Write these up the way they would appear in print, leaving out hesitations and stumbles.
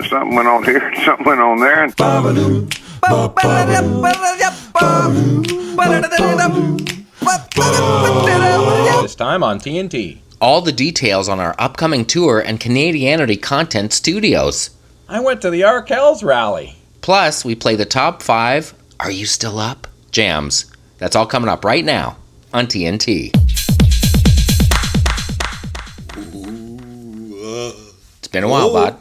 something went on here, something went on there. This time on TNT. All the details on our upcoming tour and Canadianity Content Studios. I went to the Arkells Rally. Plus, we play the top 5 Are You Still Up? Jams. That's all coming up right now on TNT. It's been a while, bud.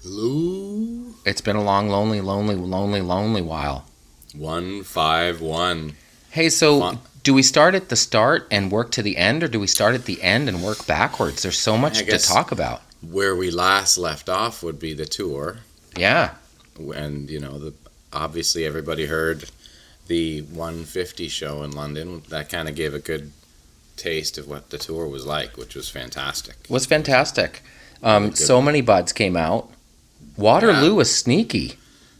Hello? It's been a long, lonely while. 151. Hey, so do we start at the start and work to the end, or do we start at the end and work backwards? There's so much to talk about. Where we last left off would be the tour. Yeah. And, you know, obviously everybody heard the 150 show in London. That kind of gave a good taste of what the tour was like, which was fantastic. It was fantastic. So many buds came out. Waterloo was sneaky.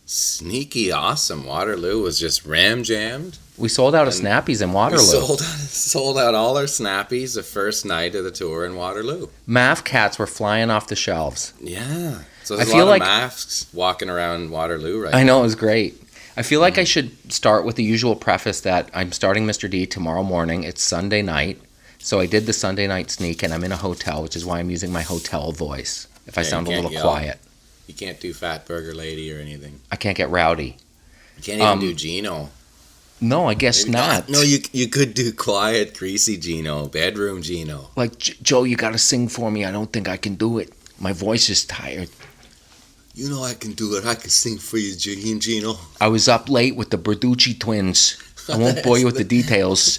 Sneaky awesome. Waterloo was just ram-jammed. We sold out of Snappies in Waterloo. We sold out all our Snappies the first night of the tour in Waterloo. Math cats were flying off the shelves. Yeah. So there's a lot of masks walking around Waterloo right now. I know, it was great. I feel like I should start with the usual preface that I'm starting Mr. D tomorrow morning. It's Sunday night. So I did the Sunday night sneak, and I'm in a hotel, which is why I'm using my hotel voice, if I sound a little quiet. You can't do Fat Burger Lady or anything. I can't get rowdy. You can't even do Gino. No, I guess not. No, you could do quiet, greasy Gino, bedroom Gino. Like, Joe, you got to sing for me. I don't think I can do it. My voice is tired. You know I can do it. I can sing for you, Gino. I was up late with the Berducci twins. I won't bore you with the details.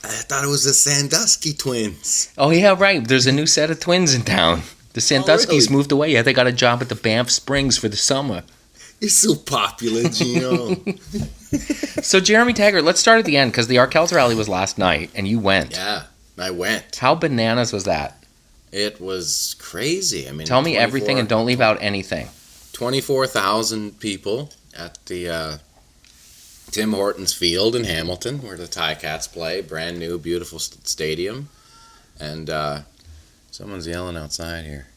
I thought it was the Sandusky twins. Oh, yeah, right. There's a new set of twins in town. The Sanduskys moved away. Yeah, they got a job at the Banff Springs for the summer. You're so popular, Gino. So, Jeremy Taggart, let's start at the end, because the Arkells Rally was last night, and you went. Yeah, I went. How bananas was that? It was crazy. I mean, tell me everything and don't leave out anything. 24,000 people at the Tim Hortons Field in Hamilton, where the Ticats play. Brand new, beautiful stadium. And someone's yelling outside here.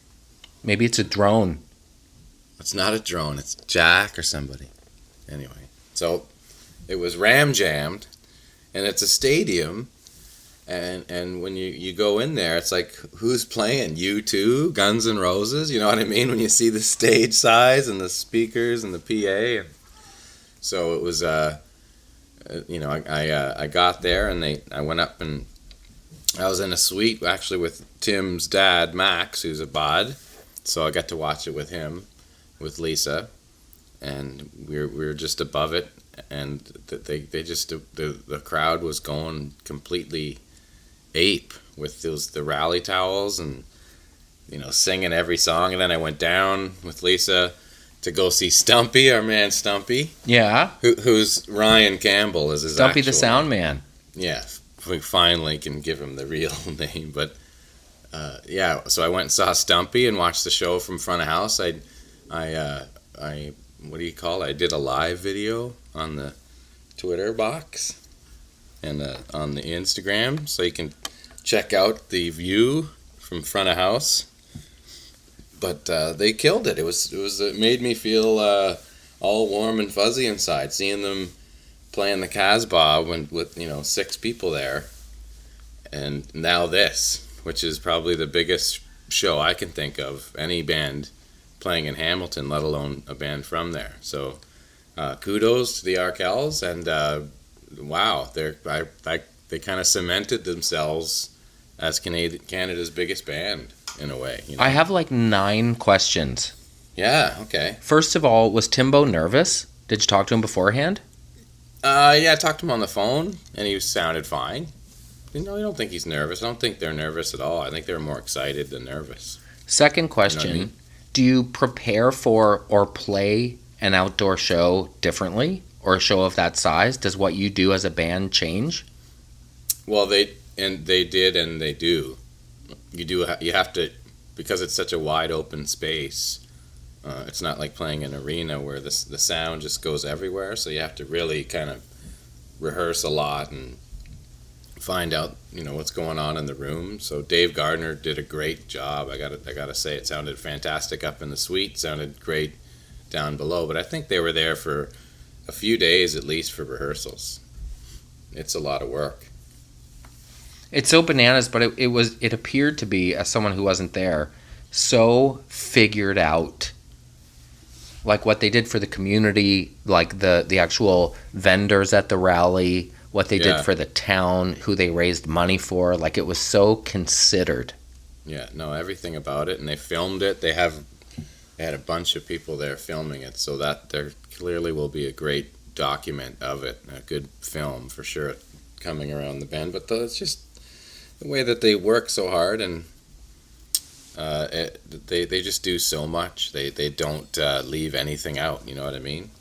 Maybe it's a drone. It's not a drone. It's Jack or somebody. Anyway, so it was ram-jammed, and it's a stadium. And when you go in there, it's like, who's playing? U2, Guns N' Roses, you know what I mean? When you see the stage size and the speakers and the PA. So it was, I got there and I went up and I was in a suite actually with Tim's dad, Max, who's a bod. So I got to watch it with him, with Lisa, and we were just above it. And the crowd was going completely ape with the rally towels and singing every song. And then I went down with Lisa to go see Stumpy, our man Stumpy. Yeah. Who's Ryan Campbell is his Stumpy actual the sound man. Yeah, we finally can give him the real name. But so I went and saw Stumpy and watched the show from front of house. I what do you call it? I did a live video on the Twitter box and on the Instagram, so you can check out the view from front of house. But they killed it. It made me feel all warm and fuzzy inside, seeing them playing the Casbah with 6 people there, and now this, which is probably the biggest show I can think of, any band playing in Hamilton, let alone a band from there. So kudos to the Arkells, and wow, they kind of cemented themselves as Canada's biggest band in a way. I have like 9 questions. Yeah, okay. First of all, was Timbo nervous? Did you talk to him beforehand? Yeah, I talked to him on the phone, and he sounded fine. I don't think he's nervous. I don't think they're nervous at all. I think they're more excited than nervous. Second question, you know what I mean? Do you prepare for or play an outdoor show differently, or a show of that size? Does what you do as a band change? Well, they did and they do. You have to, because it's such a wide open space. It's not like playing an arena where the sound just goes everywhere. So you have to really kind of rehearse a lot and find out, what's going on in the room. So Dave Gardner did a great job. I gotta say, it sounded fantastic up in the suite, sounded great down below. But I think they were there for a few days at least for rehearsals. It's a lot of work. It's so bananas, but it appeared to be, as someone who wasn't there, so figured out. Like what they did for the community, like the actual vendors at the rally, what they did for the town, who they raised money for. Like, it was so considered. Yeah, no, everything about it. And they filmed it. They had a bunch of people there filming it, so that there clearly will be a great document of it, a good film for sure coming around the bend. But it's just the way that they work so hard, and they just do so much. They don't leave anything out. You know what I mean?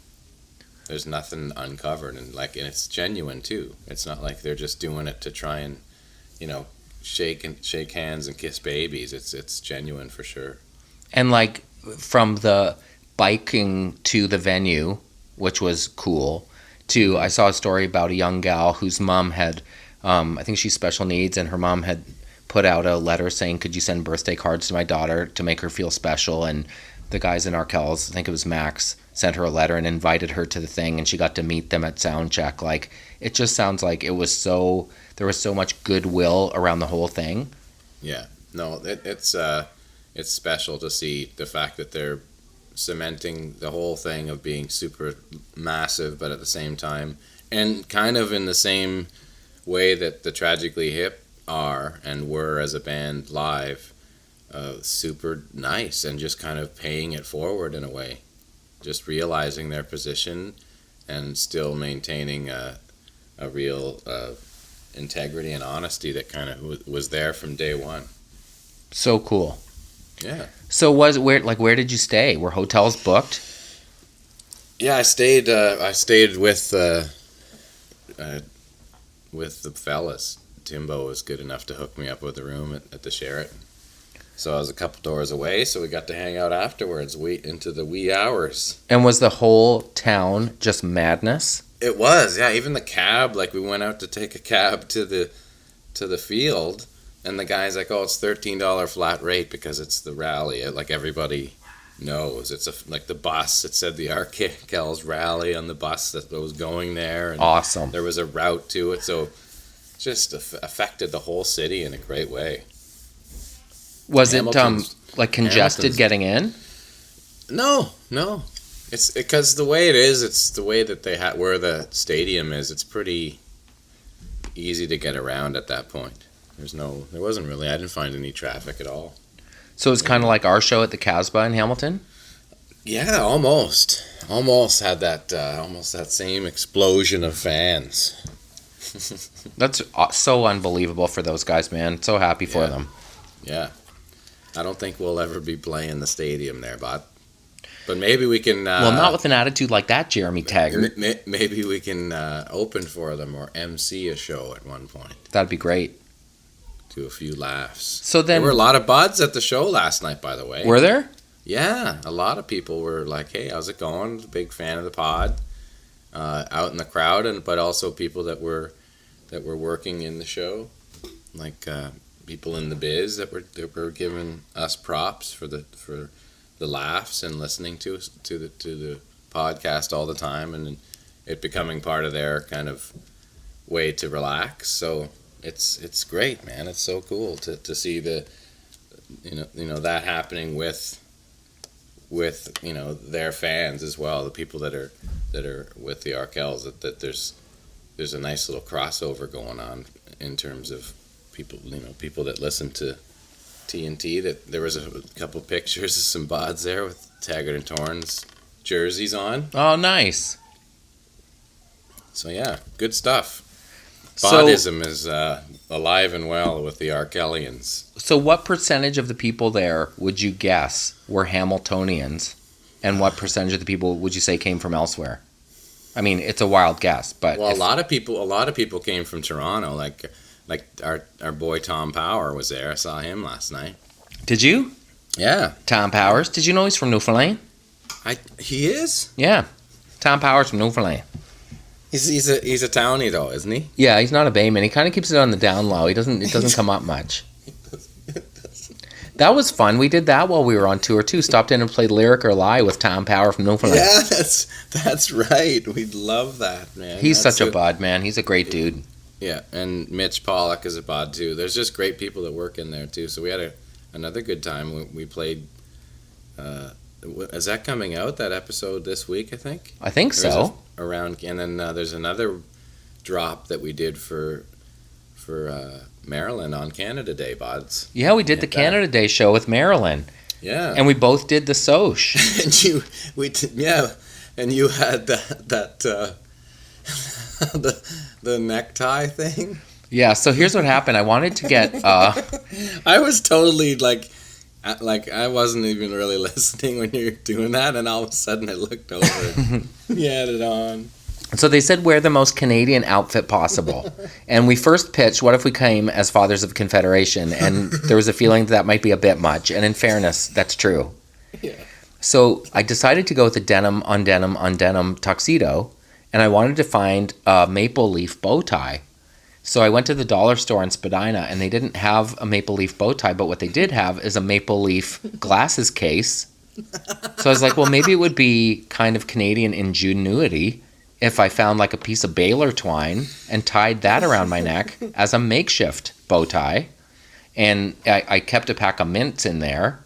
There's nothing uncovered, and it's genuine too. It's not like they're just doing it to try and, shake hands and kiss babies. It's genuine for sure. And like from the biking to the venue, which was cool, to I saw a story about a young gal whose mom had, I think she's special needs, and her mom had put out a letter saying, could you send birthday cards to my daughter to make her feel special? And the guys in Arkells, I think it was Max, sent her a letter and invited her to the thing, and she got to meet them at sound check. Like, it just sounds like there was so much goodwill around the whole thing. Yeah, no, it's special to see the fact that they're cementing the whole thing of being super massive, but at the same time, and kind of in the same way that the Tragically Hip are and were as a band live, super nice, and just kind of paying it forward in a way, just realizing their position and still maintaining a real integrity and honesty that kind of was there from day one. So cool. Yeah. So where did you stay? Were hotels booked? Yeah, I stayed with the fellas. Timbo was good enough to hook me up with a room at the Sheraton. So I was a couple doors away, so we got to hang out afterwards, into the wee hours. And was the whole town just madness? It was, yeah. Even the cab, like, we went out to take a cab to the field, and the guy's like, "Oh, it's $13 flat rate because it's the rally." Like, everybody knows it's like the bus. It said the Arkells Rally on the bus that was going there. And awesome. There was a route to it, so it just affected the whole city in a great way. Was it like congested getting in? No. It's because the way it is, it's the way that where the stadium is. It's pretty easy to get around at that point. There wasn't really. I didn't find any traffic at all. So it's kind of like our show at the Casbah in Hamilton. Yeah, almost had that same explosion of fans. That's so unbelievable for those guys, man. So happy for them. Yeah. I don't think we'll ever be playing the stadium there, but maybe we can... well, not with an attitude like that, Jeremy Taggart. Maybe we can open for them or MC a show at one point. That'd be great. Do a few laughs. So then, there were a lot of buds at the show last night, by the way. Were there? Yeah, a lot of people were like, "Hey, how's it going?" Big fan of the pod. Out in the crowd, but also people that were working in the show, like people in the biz that were giving us props for the laughs and listening to the podcast all the time, and it becoming part of their kind of way to relax. So it's great, man. It's so cool to see the that happening with their fans as well, the people that are with the Arkells, that there's a nice little crossover going on in terms of people that listen to TNT. That there was a couple pictures of some bods there with Taggart and Torrens jerseys on. Oh, nice. So yeah, good stuff. Bodism is alive and well with the Arkellians. So what percentage of the people there would you guess were Hamiltonians, and what percentage of the people would you say came from elsewhere? I mean, it's a wild guess, but a lot of people came from Toronto. Like our boy Tom Power was there. I saw him last night. Did you? Yeah. Tom Powers. Did you know he's from Newfoundland? He is? Yeah. Tom Powers from Newfoundland. He's a townie though, isn't he? Yeah, he's not a bayman. He kind of keeps it on the down low. It doesn't come up much. That was fun. We did that while we were on tour too. Stopped in and played Lyric or Lie with Tom Power from Newfoundland. Yeah, that's right. We'd love that, man. He's such a bud, man. He's a great dude. Yeah, and Mitch Pollack is a bud too. There's just great people that work in there too. So we had another good time. We played. Is that coming out, that episode this week? I think. I think so. Around, and then there's another drop that we did for Maryland on Canada Day, buds. Yeah, we did the Canada Day show with Marilyn. Yeah, and we both did the Soch. and you had that the necktie thing. Yeah, so here's what happened. I wanted to get. I was totally like I wasn't even really listening when you were doing that, and all of a sudden I looked over and you had it on. So they said wear the most Canadian outfit possible. And we first pitched, what if we came as Fathers of Confederation? And there was a feeling that might be a bit much. And in fairness, that's true. Yeah. So I decided to go with a denim on denim on denim tuxedo. And I wanted to find a maple leaf bow tie. So I went to the dollar store in Spadina, and they didn't have a maple leaf bow tie. But what they did have is a maple leaf glasses case. So I was like, well, maybe it would be kind of Canadian ingenuity if I found like a piece of baler twine and tied that around my neck as a makeshift bow tie. And I kept a pack of mints in there.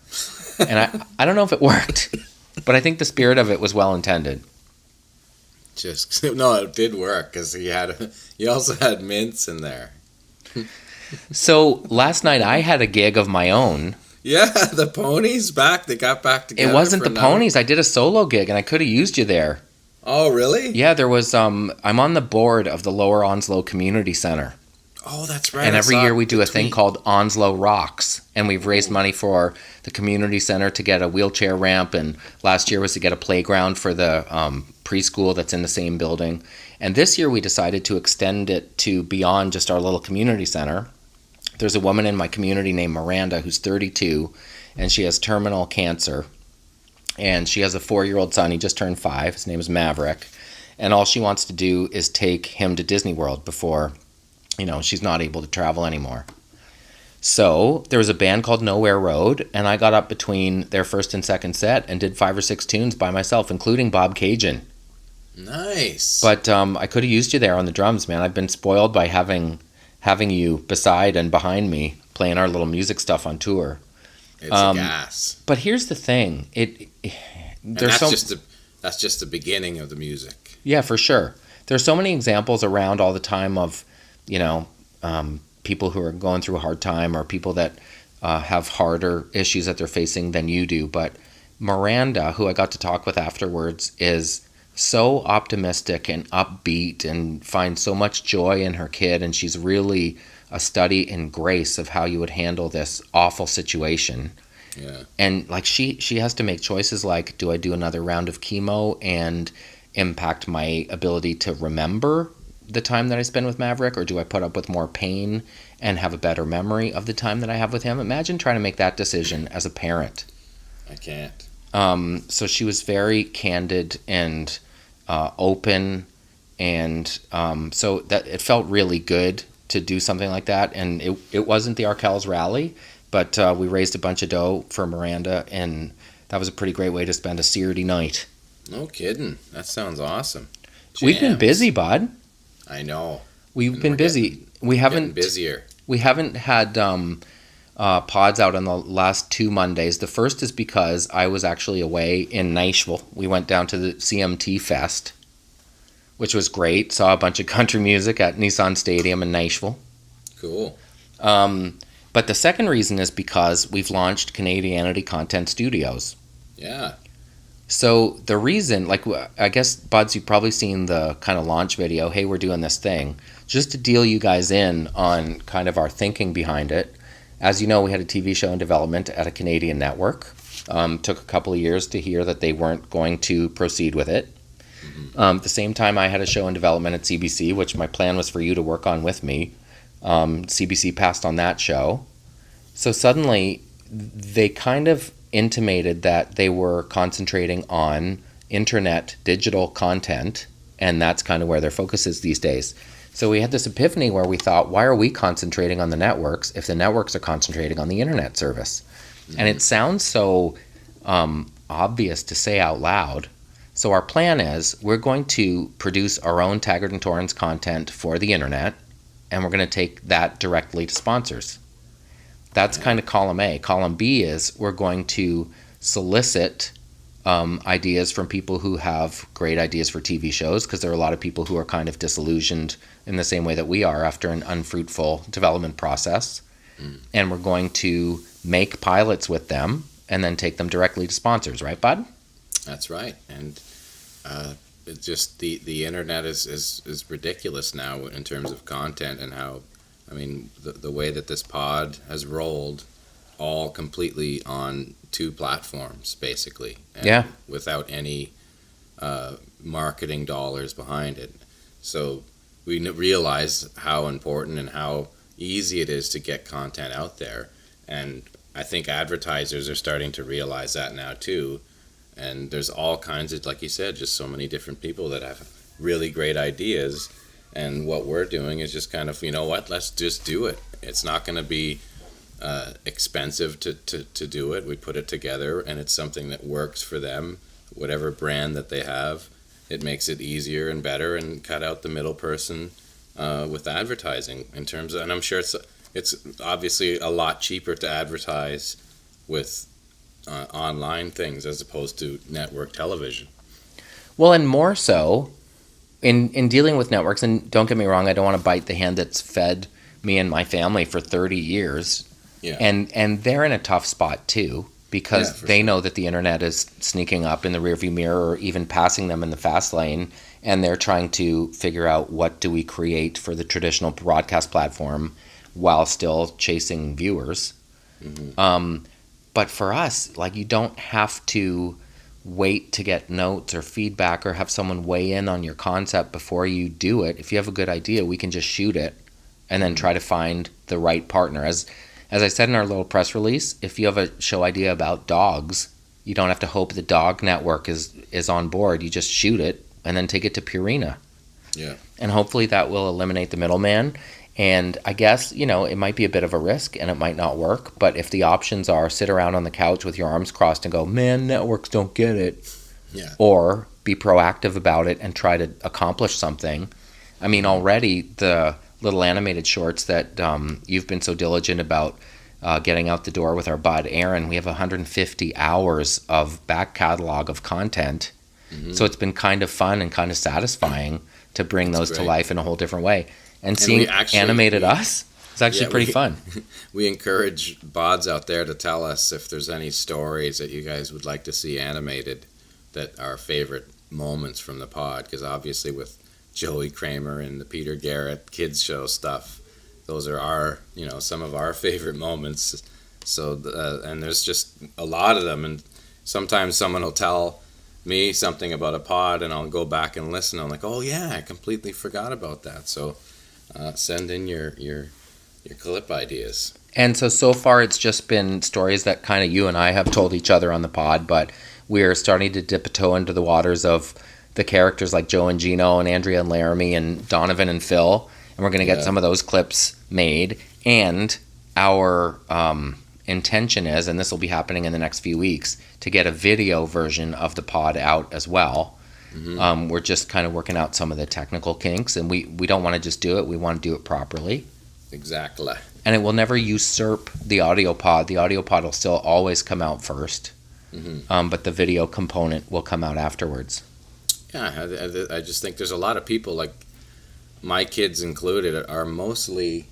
And I don't know if it worked, but I think the spirit of it was well intended. No, it did work because he also had mints in there. So last night I had a gig of my own. Yeah, the ponies back. They got back together. It wasn't the ponies. I did a solo gig and I could have used you there. Oh, really? Yeah, there was, I'm on the board of the Lower Onslow Community Center. Oh, that's right. And every year we do a thing called Onslow Rocks. And we've raised money for the community center to get a wheelchair ramp. And last year was to get a playground for the preschool that's in the same building. And this year we decided to extend it to beyond just our little community center. There's a woman in my community named Miranda who's 32, and she has terminal cancer. And she has a 4-year-old son. He just turned 5. His name is Maverick. And all she wants to do is take him to Disney World before, she's not able to travel anymore. So there was a band called Nowhere Road, and I got up between their first and second set and did 5 or 6 tunes by myself, including Bob Cajun. Nice. But I could have used you there on the drums, man. I've been spoiled by having you beside and behind me playing our little music stuff on tour. It's a gas. But here's the thing. That's just the beginning of the music. Yeah, for sure. There's so many examples around all the time of, people who are going through a hard time or people that have harder issues that they're facing than you do. But Miranda, who I got to talk with afterwards, is so optimistic and upbeat and finds so much joy in her kid. And she's really a study in grace of how you would handle this awful situation. Yeah. And like she has to make choices like, do I do another round of chemo and impact my ability to remember the time that I spend with Maverick, or do I put up with more pain and have a better memory of the time that I have with him? Imagine trying to make that decision as a parent. I can't. So she was very candid and open, and so that it felt really good to do something like that. And it wasn't the Arkells Rally, but we raised a bunch of dough for Miranda, and that was a pretty great way to spend a Saturday night. No kidding. That sounds awesome. We've been busy, bud. I know. We've been busy. We haven't busier. We haven't had pods out on the last 2 Mondays. The first is because I was actually away in Nashville. We went down to the CMT Fest, which was great. Saw a bunch of country music at Nissan Stadium in Nashville. Cool. But the second reason is because we've launched Canadianity Content Studios. Yeah. So the reason, like, I guess, Buds, you've probably seen the kind of launch video, hey, we're doing this thing. Just to deal you guys in on kind of our thinking behind it. As you know, we had a TV show in development at a Canadian network. Took a couple of years to hear that they weren't going to proceed with it. Mm-hmm. At the same time, I had a show in development at CBC, which my plan was for you to work on with me. CBC passed on that show. So suddenly, they kind of intimated that they were concentrating on internet digital content and that's kind of where their focus is these days. So we had this epiphany where we thought, why are we concentrating on the networks if the networks are concentrating on the internet service? Mm-hmm. And it sounds so obvious to say out loud. So our plan is we're going to produce our own Taggart and Torrens content for the internet, and we're going to take that directly to sponsors. That's kind of column A. Column B is we're going to solicit ideas from people who have great ideas for TV shows, because there are a lot of people who are kind of disillusioned in the same way that we are after an unfruitful development process. And we're going to make pilots with them and then take them directly to sponsors, right, Bud? That's right. And it's just the internet is ridiculous now in terms of content, and how, I mean, the way that this pod has rolled, all completely on 2 platforms, basically. And without any marketing dollars behind it. So we realize how important and how easy it is to get content out there. And I think advertisers are starting to realize that now too. And there's all kinds of, like you said, just so many different people that have really great ideas. And what we're doing is just kind of, you know what, let's just do it. It's not going to be expensive to do it. We put it together, and it's something that works for them, whatever brand that they have. It makes it easier and better, and cut out the middle person with advertising in terms of, and I'm sure it's obviously a lot cheaper to advertise with online things as opposed to network television. Well, and more so in dealing with networks, and don't get me wrong, I don't want to bite the hand that's fed me and my family for 30 years. Yeah. And they're in a tough spot too, because they know that the internet is sneaking up in the rearview mirror or even passing them in the fast lane, and they're trying to figure out what do we create for the traditional broadcast platform while still chasing viewers. Mm-hmm. But for us, like, you don't have to wait to get notes or feedback or have someone weigh in on your concept before you do it. If you have a good idea, we can just shoot it and then try to find the right partner. As I said in our little press release, if you have a show idea about dogs, you don't have to hope the dog network is on board. You just shoot it and then take it to Purina. Yeah. And hopefully that will eliminate the middleman. And I guess, you know, it might be a bit of a risk and it might not work, but if the options are sit around on the couch with your arms crossed and go, man, networks don't get it, or be proactive about it and try to accomplish something. I mean, already the little animated shorts that you've been so diligent about getting out the door with our bud Aaron, we have 150 hours of back catalog of content. Mm-hmm. So it's been kind of fun and kind of satisfying to bring those to life in a whole different way. And seeing animated us is actually pretty fun. We encourage bods out there to tell us if there's any stories that you guys would like to see animated that are favorite moments from the pod, because obviously with Joey Kramer and the Peter Garrett kids show stuff, those are some of our favorite moments. So and there's just a lot of them, and sometimes someone will tell me something about a pod and I'll go back and listen. I'm like, oh yeah, I completely forgot about that. So send in your clip ideas. And so far it's just been stories that kind of you and I have told each other on the pod, but we're starting to dip a toe into the waters of the characters like Joe and Gino and Andrea and Laramie and Donovan and Phil, and we're going to get some of those clips made. And our intention is, and this will be happening in the next few weeks, to get a video version of the pod out as well. Mm-hmm. We're just kind of working out some of the technical kinks, and we don't want to just do it. We want to do it properly. Exactly. And it will never usurp the audio pod. The audio pod will still always come out first, but the video component will come out afterwards. Yeah, I just think there's a lot of people, like my kids included, are mostly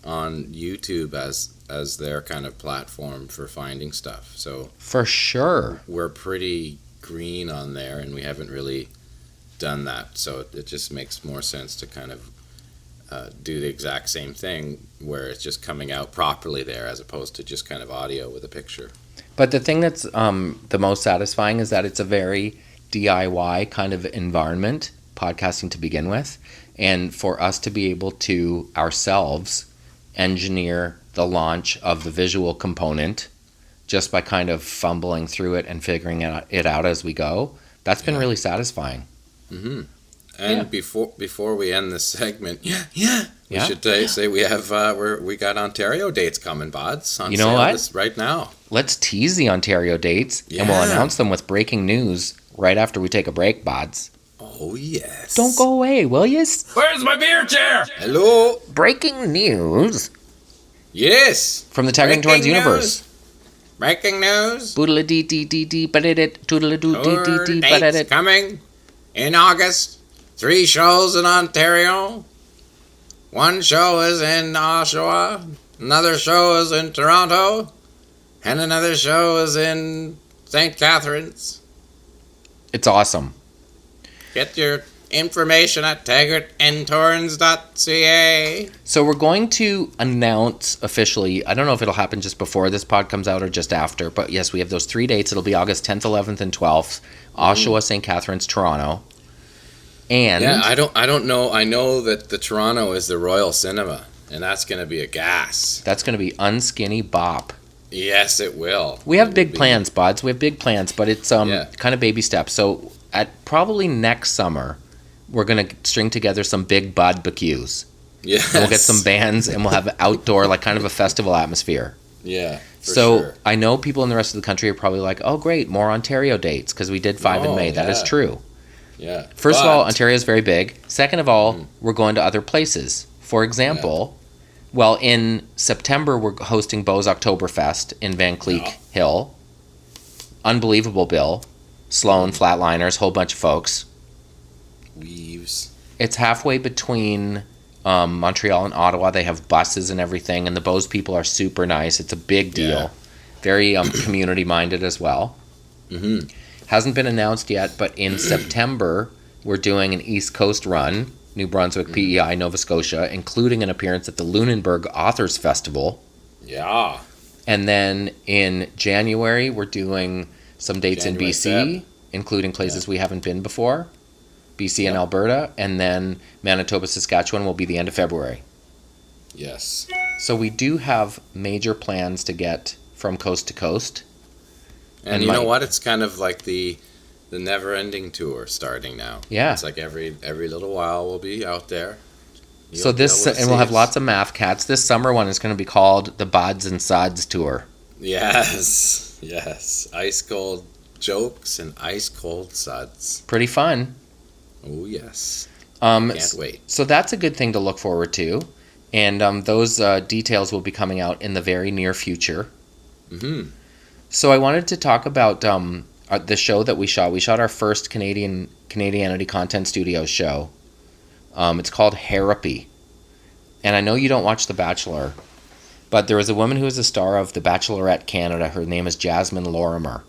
on YouTube as their kind of platform for finding stuff. So for sure, we're pretty green on there, and we haven't really done that. So it just makes more sense to kind of do the exact same thing where it's just coming out properly there, as opposed to just kind of audio with a picture. But the thing that's the most satisfying is that it's a very DIY kind of environment, podcasting to begin with, and for us to be able to ourselves engineer the launch of the visual component just by kind of fumbling through it and figuring it out as we go, that's been really satisfying. Mm-hmm. And before we end this segment, we should say we have we got Ontario dates coming, Bods. On You know sale what? right now. Let's tease the Ontario dates, and we'll announce them with breaking news right after we take a break, Bods. Oh yes. Don't go away, will yous? Where's my beer chair? Hello. Breaking news Yes. from the Taggart and Torrens universe. Breaking news. Boodle dee dee dee dee but it toodle doo dee dee dee but Dates it. coming in August. 3 shows in Ontario. 1 show is in Oshawa. Another show is in Toronto. And another show is in St. Catharines. It's awesome. Get your information at taggartandtorrens.ca. So we're going to announce officially, I don't know if it'll happen just before this pod comes out or just after, but yes, we have those 3 dates. It'll be August 10th, 11th, and 12th. Oshawa, St. Catharines, Toronto. And Yeah, I don't know. I know that the Toronto is the Royal Cinema, and that's going to be a gas. that's going to be Unskinny Bop. Yes, it will. We have big plans, Buds. We have big plans, but it's Yeah. kind of baby steps. So at probably next summer, we're going to string together some big barbecues. Yes. And we'll get some bands, and we'll have outdoor, like kind of a festival atmosphere. Yeah, for So sure. I know people in the rest of the country are probably like, oh, great, more Ontario dates, because we did 5 in Oh, May. That is yeah. true. Yeah. First of all, But- Ontario is very big. Second of all, we're going to other places. For example, well, in September, we're hosting Beau's Oktoberfest in Van Cleek Yeah. Hill. Unbelievable bill. Sloan, Flatliners, whole bunch of folks. Weaves. It's halfway between Montreal and Ottawa. They have buses and everything, and the Beau's people are super nice. It's a big deal. Yeah. Very community-minded as well. Mm-hmm. Hasn't been announced yet, but in September, we're doing an East Coast run, New Brunswick, PEI, Nova Scotia, including an appearance at the Lunenburg Authors Festival. Yeah. And then in January, we're doing some dates January, in BC, Feb. including places we haven't been before, BC and Alberta, and then Manitoba, Saskatchewan will be the end of February. Yes. So we do have major plans to get from coast to coast. And you know what? It's kind of like the never-ending tour starting now. Yeah. It's like every little while we'll be out there. So this, and we'll have lots of math cats. This summer one is going to be called the Bods and Sods Tour. Yes. Yes. Ice cold jokes and ice cold suds. Pretty fun. Oh yes. Can't wait. So that's a good thing to look forward to. And those details will be coming out in the very near future. Mm-hmm. So I wanted to talk about the show that we shot. We shot our first Canadianity Content Studios show. It's called Therapy. And I know you don't watch The Bachelor, but there was a woman who was a star of The Bachelorette Canada. Her name is Jasmine Lorimer.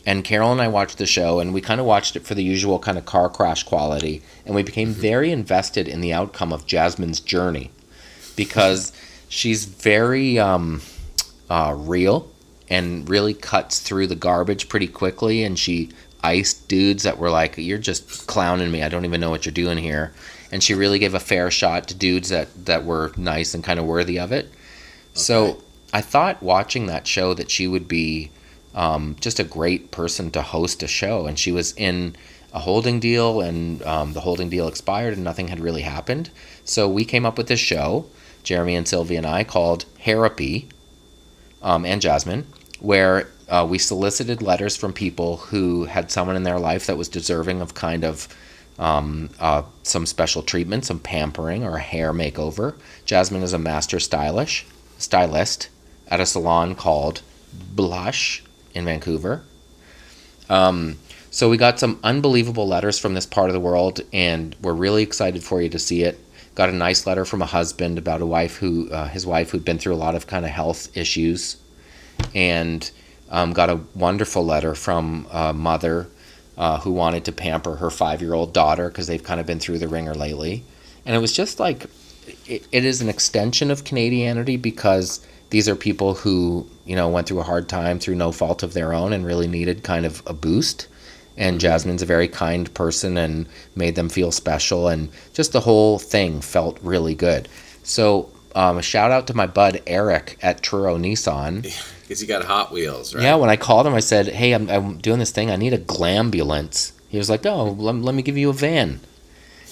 And Carol and I watched the show, and we kind of watched it for the usual kind of car crash quality. And we became very invested in the outcome of Jasmine's journey, because she's very real and really cuts through the garbage pretty quickly. And she iced dudes that were like, you're just clowning me. I don't even know what you're doing here. And she really gave a fair shot to dudes that were nice and kind of worthy of it. Okay. So I thought watching that show that she would be just a great person to host a show. And she was in a holding deal, and the holding deal expired and nothing had really happened. So we came up with this show, Jeremy and Sylvie and I, called Therapy, and Jasmine, where we solicited letters from people who had someone in their life that was deserving of kind of some special treatment, some pampering, or a hair makeover. Jasmine is a master stylist at a salon called Blush in Vancouver. So we got some unbelievable letters from this part of the world, and we're really excited for you to see it. Got a nice letter from a husband about a wife who, his wife who'd been through a lot of kind of health issues, and got a wonderful letter from a mother who wanted to pamper her 5-year-old daughter because they've kind of been through the ringer lately. And it was just like, it is an extension of Canadianity, because these are people who, you know, went through a hard time through no fault of their own and really needed kind of a boost. And Jasmine's a very kind person and made them feel special, and just the whole thing felt really good. So a shout out to my bud Eric at Truro Nissan. Because you got Hot Wheels, right? Yeah, when I called him, I said, hey, I'm doing this thing. I need a glambulance. He was like, oh, let me give you a van.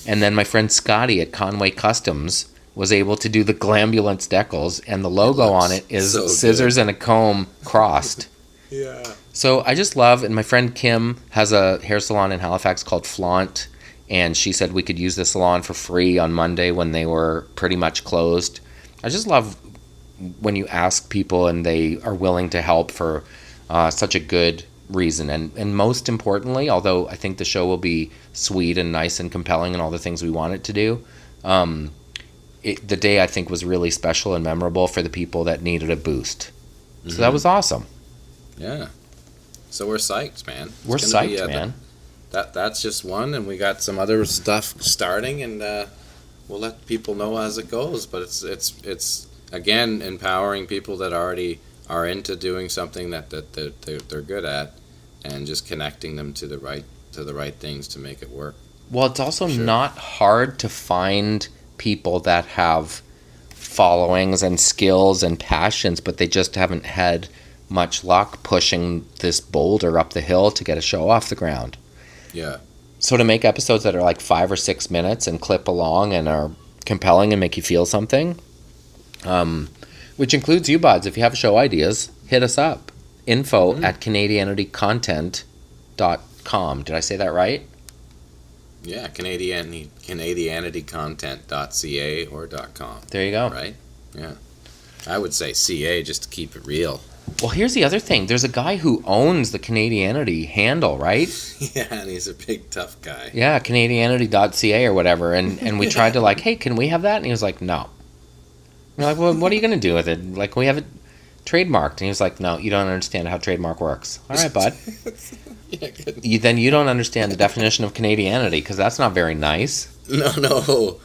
And then my friend Scotty at Conway Customs was able to do the Glambulance decals, and the logo on it is so scissors good. and a comb crossed. Yeah. So I just love, and my friend Kim has a hair salon in Halifax called Flaunt, and she said we could use the salon for free on Monday when they were pretty much closed. I just love when you ask people and they are willing to help for such a good reason. And most importantly, although I think the show will be sweet and nice and compelling and all the things we want it to do, the day I think was really special and memorable for the people that needed a boost. So that was awesome. Yeah. So we're psyched, man. We're psyched, man. That's just one, and we got some other stuff starting, and we'll let people know as it goes. But it's again empowering people that already are into doing something that they're good at, and just connecting them to the right things to make it work. Well, it's also not hard to find people that have followings and skills and passions, but they just haven't had much luck pushing this boulder up the hill to get a show off the ground. Yeah. So to make episodes that are like 5 or 6 minutes and clip along and are compelling and make you feel something, which includes you, buds. If you have show ideas, hit us up. info@canadianitycontent.com. Did I say that right? Yeah, canadianitycontent.ca or .com. There you go. Right? Yeah. I would say CA just to keep it real. Well, here's the other thing. There's a guy who owns the Canadianity handle, right? Yeah, and he's a big, tough guy. Yeah, canadianity.ca or whatever. And we tried to like, hey, can we have that? And he was like, no. We're like, well, what are you going to do with it? Like, we have it trademarked. And he was like, no, you don't understand how trademark works. All right, bud. Yeah, good. Then you don't understand the definition of Canadianity, because that's not very nice. No.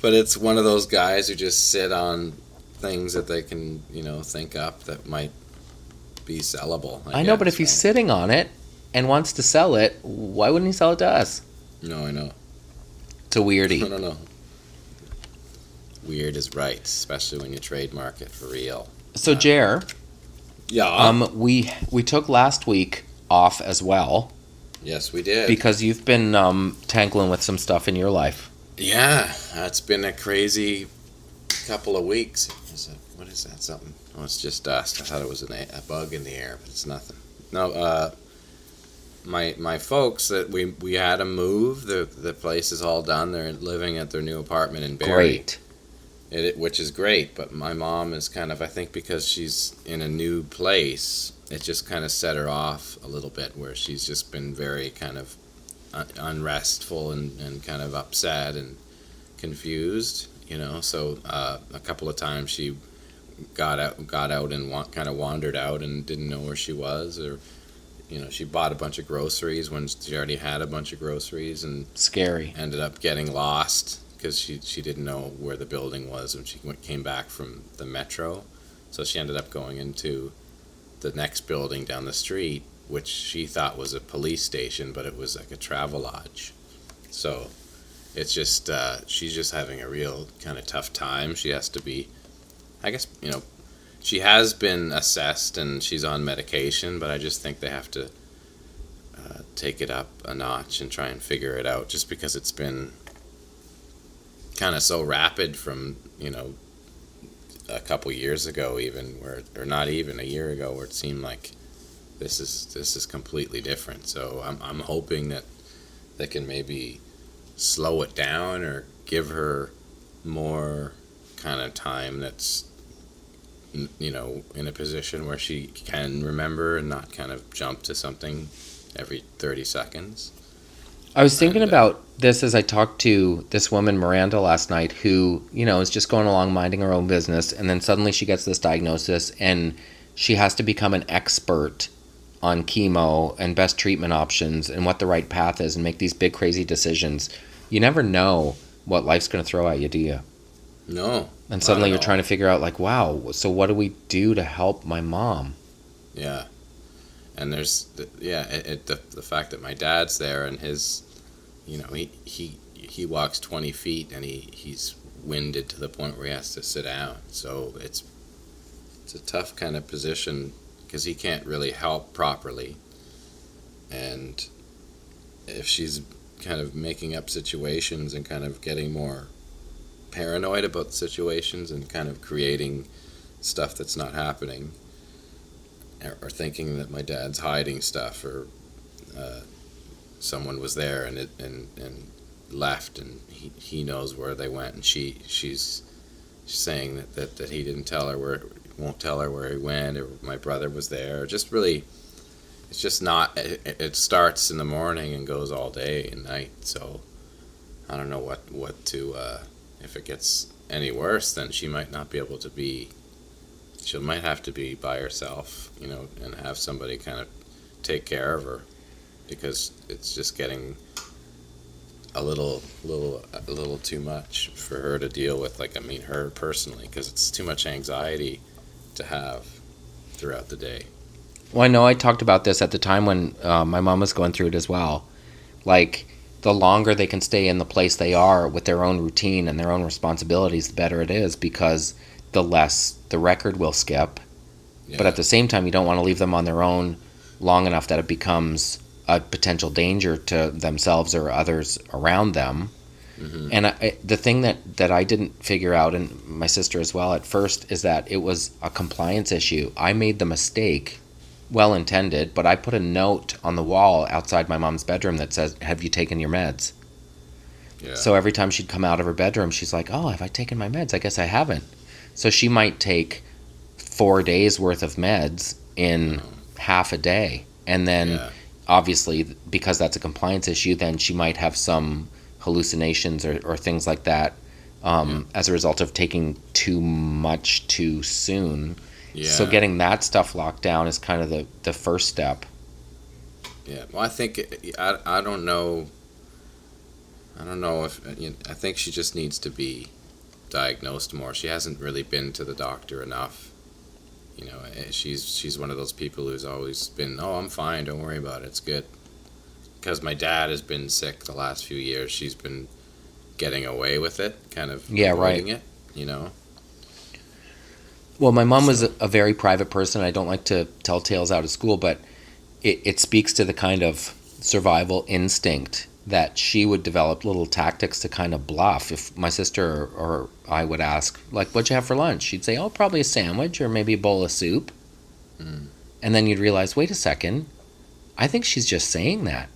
But it's one of those guys who just sit on things that they can, think up that might be sellable. I know, but if he's sitting on it and wants to sell it, why wouldn't he sell it to us? No, I know. It's a weirdie. I don't know. Weird is right, especially when you trademark it for real. So, Jer, yeah. we took last week off as well. Yes, we did. Because you've been tangling with some stuff in your life. Yeah, it's been a crazy couple of weeks. What is that? Something? Oh, it's just dust. I thought it was a bug in the air, but it's nothing. No, my folks that we had to move. The place is all done. They're living at their new apartment in Barrie. Great. Which is great, but my mom is kind of, I think because she's in a new place, it just kind of set her off a little bit, where she's just been very kind of unrestful and kind of upset and confused, so a couple of times she got out and kind of wandered out and didn't know where she was, or she bought a bunch of groceries when she already had a bunch of groceries, and scary, ended up getting lost because she didn't know where the building was when she came back from the metro. So she ended up going into the next building down the street, which she thought was a police station, but it was like a travel lodge. So it's just she's just having a real kind of tough time. She has to be, I guess, she has been assessed and she's on medication, but I just think they have to take it up a notch and try and figure it out, just because it's been kind of so rapid from a couple years ago, even or not even a year ago, where it seemed like this is completely different. So I'm hoping that they can maybe slow it down or give her more kind of time that's in a position where she can remember and not kind of jump to something every 30 seconds. I was thinking about this as I talked to this woman, Miranda, last night, who, is just going along minding her own business, and then suddenly she gets this diagnosis, and she has to become an expert on chemo and best treatment options and what the right path is and make these big, crazy decisions. You never know what life's going to throw at you, do you? No. And suddenly you're trying to figure out, like, wow, so what do we do to help my mom? Yeah. And there's, the fact that my dad's there and his, he walks 20 feet and he's winded to the point where he has to sit down. So it's a tough kind of position because he can't really help properly. And if she's kind of making up situations and kind of getting more paranoid about situations and kind of creating stuff that's not happening, or thinking that my dad's hiding stuff, or someone was there and left, and he knows where they went, and she's saying that he didn't tell her won't tell her where he went, or my brother was there. Just really, it's just not. It starts in the morning and goes all day and night. So I don't know what to. If it gets any worse, then she might not be able to be. She might have to be by herself, and have somebody kind of take care of her, because it's just getting a little too much for her to deal with. Her personally, because it's too much anxiety to have throughout the day. Well, I know I talked about this at the time when my mom was going through it as well. Like, the longer they can stay in the place they are with their own routine and their own responsibilities, the better it is, because the less the record will skip. Yeah. But at the same time, you don't want to leave them on their own long enough that it becomes a potential danger to themselves or others around them. Mm-hmm. And the thing that I didn't figure out, and my sister as well at first, is that it was a compliance issue. I made the mistake, well intended, but I put a note on the wall outside my mom's bedroom that says, "Have you taken your meds?" Yeah. So every time she'd come out of her bedroom, she's like, "Oh, have I taken my meds? I guess I haven't." So she might take 4 days worth of meds in half a day, and then obviously, because that's a compliance issue, then she might have some hallucinations or things like that as a result of taking too much too soon. Yeah. So getting that stuff locked down is kind of the first step. Yeah. Well, I think I don't know. I don't know if I think she just needs to be diagnosed more. She hasn't really been to the doctor enough. She's one of those people who's always been, "Oh, I'm fine. Don't worry about it. It's good." Because my dad has been sick the last few years, she's been getting away with it, kind of avoiding it, Well, my mom was a very private person. I don't like to tell tales out of school, but it speaks to the kind of survival instinct that she would develop little tactics to kind of bluff. If my sister or I would ask, like, "What'd you have for lunch?" She'd say, "Oh, probably a sandwich or maybe a bowl of soup." Mm. And then you'd realize, wait a second, I think she's just saying that.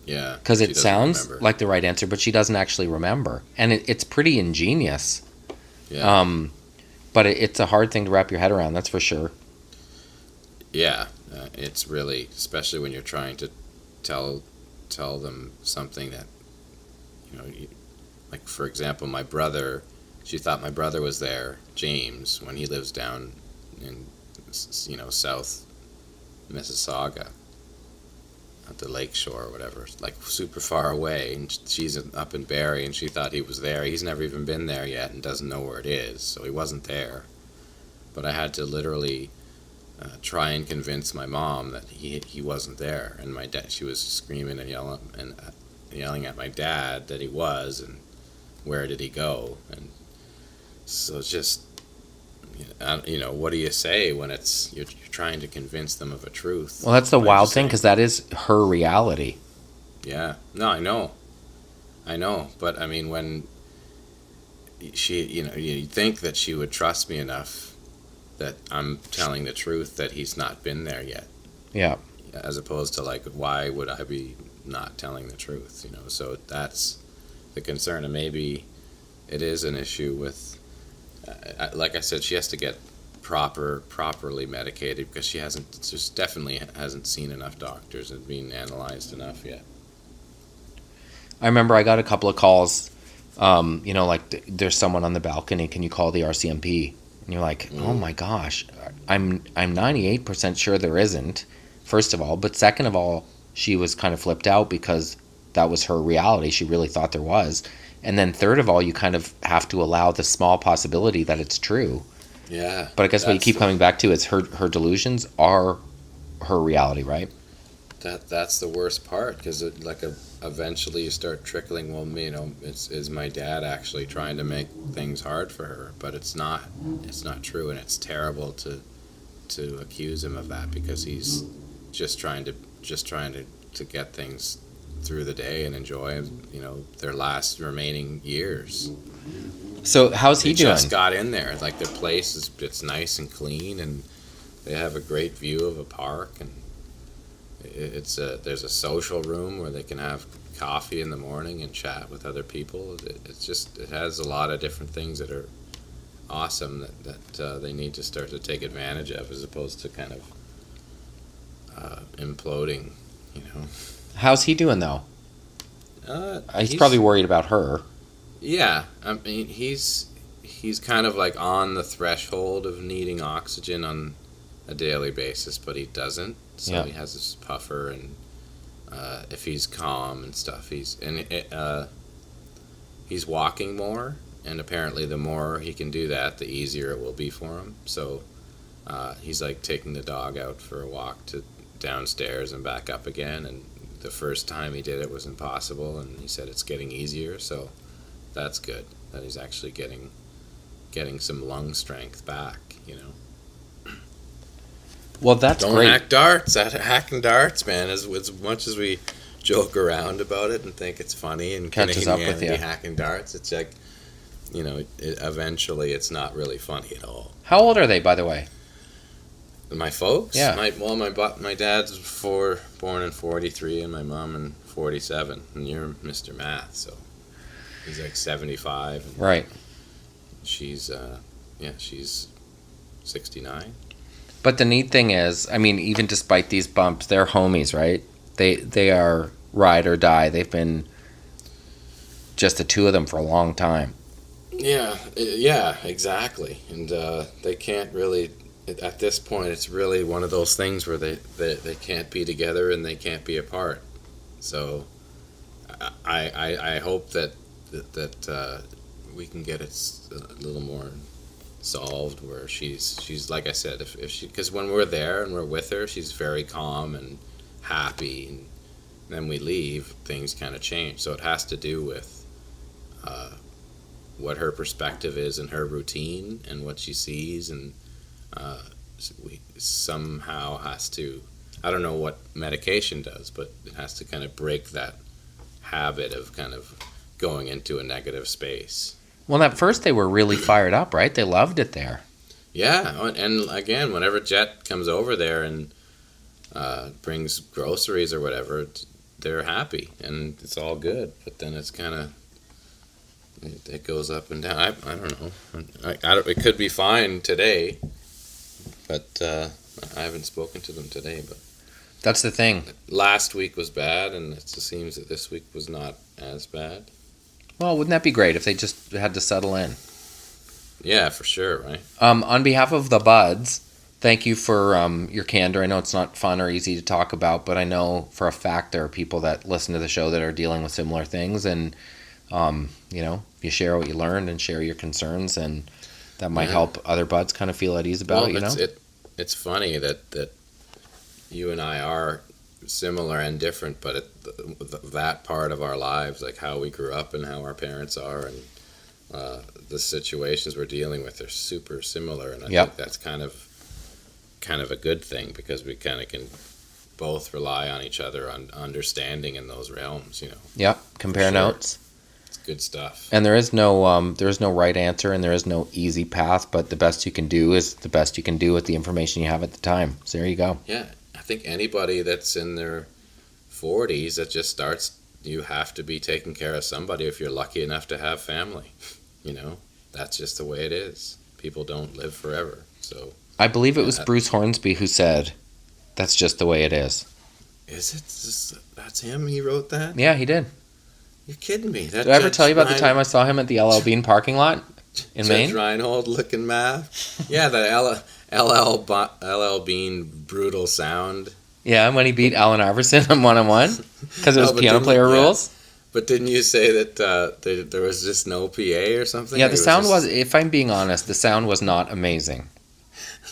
Yeah. Because it sounds like the right answer, but she doesn't actually remember. And it's pretty ingenious. Yeah. But it's a hard thing to wrap your head around, that's for sure. Yeah. It's really, especially when you're trying to tell them something that, like, for example, my brother, she thought my brother was there, James, when he lives down in, South Mississauga, at the lake shore or whatever, like super far away, and she's up in Barrie, and she thought he was there. He's never even been there yet and doesn't know where it is, so he wasn't there. But I had to literally try and convince my mom that he wasn't there, and my dad, she was screaming and yelling at my dad that he was, and where did he go? And so it's just, what do you say when you're trying to convince them of a truth? Well, that's the wild thing, because that is her reality. Yeah. No, I know. But I mean, when she, you think that she would trust me enough that I'm telling the truth, that he's not been there yet. Yeah. As opposed to, like, why would I be not telling the truth? So that's the concern, and maybe it is an issue with. Like I said, she has to get properly medicated, because she definitely hasn't seen enough doctors and been analyzed enough yet. I remember I got a couple of calls, like, there's someone on the balcony, can you call the RCMP? And you're like, oh my gosh, I'm 98% sure there isn't, first of all, but second of all, she was kind of flipped out because that was her reality. She really thought there was. And then third of all, you kind of have to allow the small possibility that it's true. Yeah. But I guess what you keep coming back to is her delusions are her reality, right? That's the worst part, because eventually you start trickling. Well, is my dad actually trying to make things hard for her? But it's not. It's not true, and it's terrible to accuse him of that, because he's just trying to get things through the day and enjoy, their last remaining years. So how's he They doing? just got in there. Like, their place it's nice and clean, and they have a great view of a park, and there's a social room where they can have coffee in the morning and chat with other people. It has a lot of different things that are awesome that they need to start to take advantage of, as opposed to kind of imploding. How's he doing though? He's probably worried about her. Yeah, I mean, he's kind of like on the threshold of needing oxygen on a daily basis, but he doesn't. So he has his puffer, and if he's calm and stuff, he's walking more, and apparently the more he can do that, the easier it will be for him. So he's like taking the dog out for a walk to downstairs and back up again, and the first time he did it was impossible, and he said it's getting easier, so that's good that he's actually getting some lung strength back. Well, that's Don't great. hacking darts, man. As much as we joke around about it and think it's funny and Catches up with you. hacking darts, it's like, eventually it's not really funny at all. How old are they, by the way? My folks? Yeah. My dad's born in 43 and my mom in 47, and you're Mr. Math, so he's like 75. And Right. she's 69. But the neat thing is, I mean, even despite these bumps, they're homies, right? They are ride or die. They've been just the two of them for a long time. Yeah, exactly. And they can't really, at this point, it's really one of those things where they can't be together and they can't be apart. So I hope that we can get it a little more solved, where she's like I said, if she, because when we're there and we're with her, she's very calm and happy, and then we leave, things kind of change. So it has to do with what her perspective is and her routine and what she sees, and we somehow has to, I don't know what medication does, but it has to kind of break that habit of kind of going into a negative space. Well, at first they were really fired up, right? They loved it there. Yeah, and again, whenever Jet comes over there and brings groceries or whatever, they're happy and it's all good. But then it's kind of, it goes up and down. I don't know. It could be fine today, but I haven't spoken to them today. But That's the thing. last week was bad, and it seems that this week was not as bad. Well, wouldn't that be great if they just had to settle in? Yeah, for sure, right? On behalf of the Buds, thank you for your candor. I know it's not fun or easy to talk about, but I know for a fact there are people that listen to the show that are dealing with similar things, and you share what you learned and share your concerns, and that might help other Buds kind of feel at ease about it. It's funny that you and I are similar and different, but that part of our lives, like how we grew up and how our parents are, and the situations we're dealing with, are super similar, and I think that's kind of a good thing, because we kind of can both rely on each other on understanding in those realms. Yep. Compare notes. It's good stuff. And there is no right answer, and there is no easy path, but the best you can do is the best you can do with the information you have at the time. So there you go. Yeah, I think anybody that's in their 40s that just starts, you have to be taking care of somebody if you're lucky enough to have family. That's just the way it is. People don't live forever. So I believe it was Bruce Hornsby who said, "That's just the way it is." Is it? That's him? He wrote that? Yeah, he did. You're kidding me. Did I ever tell you about the time I saw him at the LL Bean parking lot in Maine? Judge Reinhold looking math. Yeah, the LL Bean brutal sound. Yeah, when he beat Allen Iverson on one-on-one, because it was piano player rules. But didn't you say that there was just no PA or something? Yeah, the sound was, if I'm being honest, the sound was not amazing.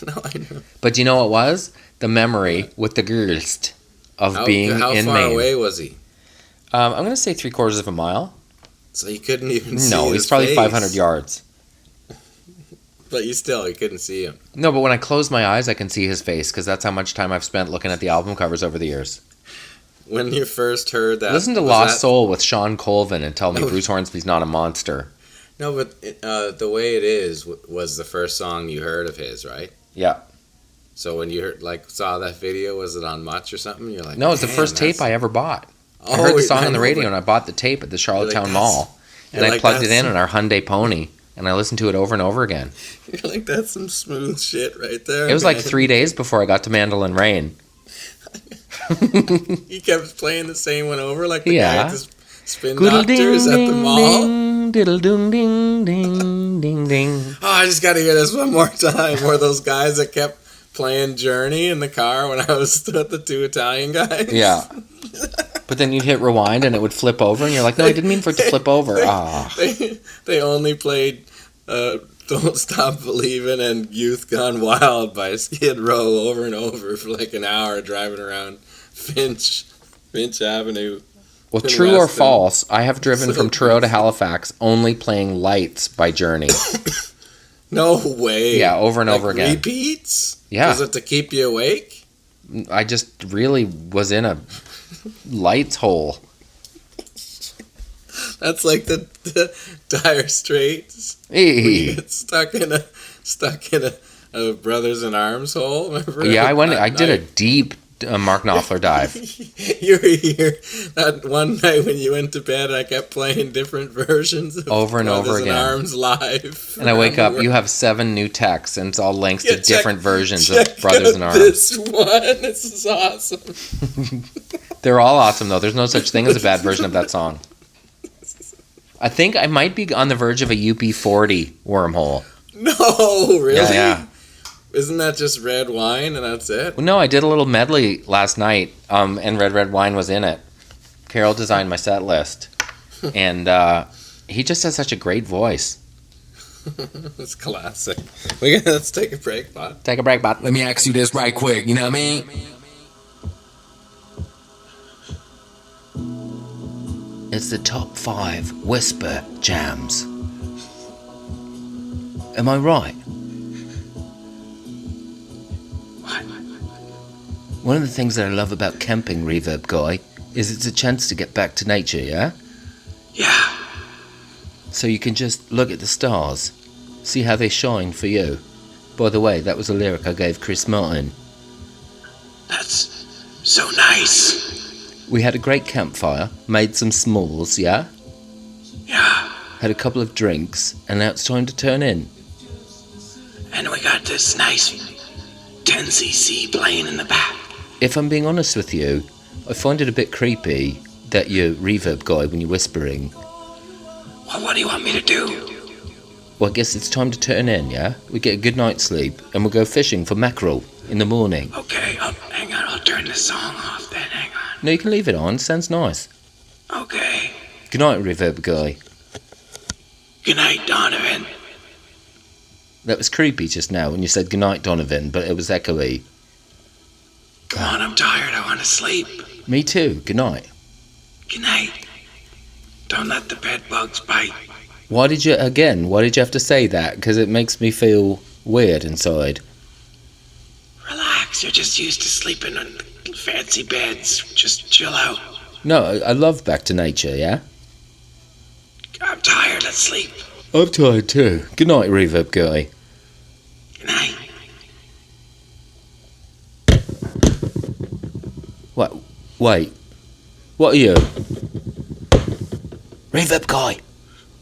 No, I know. But you know what was? The memory with the girls of being in Maine. How far away was he? I'm going to say 3/4 of a mile. So you couldn't even see No, his he's probably face. 500 yards. But you couldn't see him. No, but when I close my eyes, I can see his face, because that's how much time I've spent looking at the album covers over the years. when you first heard that. Listen to Lost Soul with Sean Colvin and tell me Bruce Hornsby's not a monster. No, but The Way It Is was the first song you heard of his, right? Yeah. So when you saw that video, was it on Much or something? You're like, no, it was the first tape I ever bought. Oh, I heard the song on the radio and I bought the tape at the Charlottetown Mall. And I plugged it in our Hyundai Pony and I listened to it over and over again. You're like, that's some smooth shit right there. It was like 3 days before I got to Mandolin Rain. You kept playing the same one over like the guy at the Spin Doctors at the mall? Diddle ding ding ding ding ding. Oh, I just got to hear this one more time. Were those guys that kept playing Journey in the car when I was with the two Italian guys? Yeah. But then you'd hit rewind and it would flip over and you're like, no, I didn't mean for it to flip over. They only played Don't Stop Believin' and Youth Gone Wild by Skid Row over and over for like an hour driving around Finch Avenue. Well, true or false, I have driven from Truro to Halifax only playing Lights by Journey. No way. Yeah, over and over again. Repeats? Yeah. Was it to keep you awake? I just really was in a Lights hole. That's like the Dire Straits. Hey. We get stuck in a Brothers in Arms hole. Remember? Yeah, I did a deep Mark Knopfler dive. You were here that one night when you went to bed. I kept playing different versions of over and Brothers over again. in Arms live. And I wake up, you have 7 new texts, and it's all links to different versions of Brothers in Arms. This one, this is awesome. They're all awesome, though. There's no such thing as a bad version of that song. I think I might be on the verge of a UP40 wormhole. No, really? Yeah. Isn't that just red wine and that's it? Well, no, I did a little medley last night, and Red Wine was in it. Carol designed my set list, and he just has such a great voice. It's classic. Let's take a break, bud. Take a break, bud. Let me ask you this right quick, you know what I mean? It's the top 5 whisper jams. Am I right? One of the things that I love about camping, Reverb Guy, is it's a chance to get back to nature, yeah? Yeah. So you can just look at the stars, see how they shine for you. By the way, that was a lyric I gave Chris Martin. That's so nice. We had a great campfire, made some s'mores, yeah? Yeah. Had a couple of drinks, and now it's time to turn in. And we got this nice 10cc playing in the back. If I'm being honest with you, I find it a bit creepy that you're Reverb Guy when you're whispering. Well, what do you want me to do? Well, I guess it's time to turn in, yeah? We get a good night's sleep, and we'll go fishing for mackerel in the morning. Okay, hang on, I'll turn the song off then, hang on. No, you can leave it on, sounds nice. Okay. Good night, Reverb Guy. Good night, Donovan. That was creepy just now when you said goodnight, Donovan, but it was echoey. Come on, I'm tired, I want to sleep. Me too, good night. Good night. Don't let the bed bugs bite. Why did you have to say that? Because it makes me feel weird inside. Relax, you're just used to sleeping on fancy beds. Just chill out. No, I love back to nature, yeah? I'm tired, let's sleep. I'm tired too. Good night, Reverb Guy. Good night. What? Wait. What are you? Reverb Guy.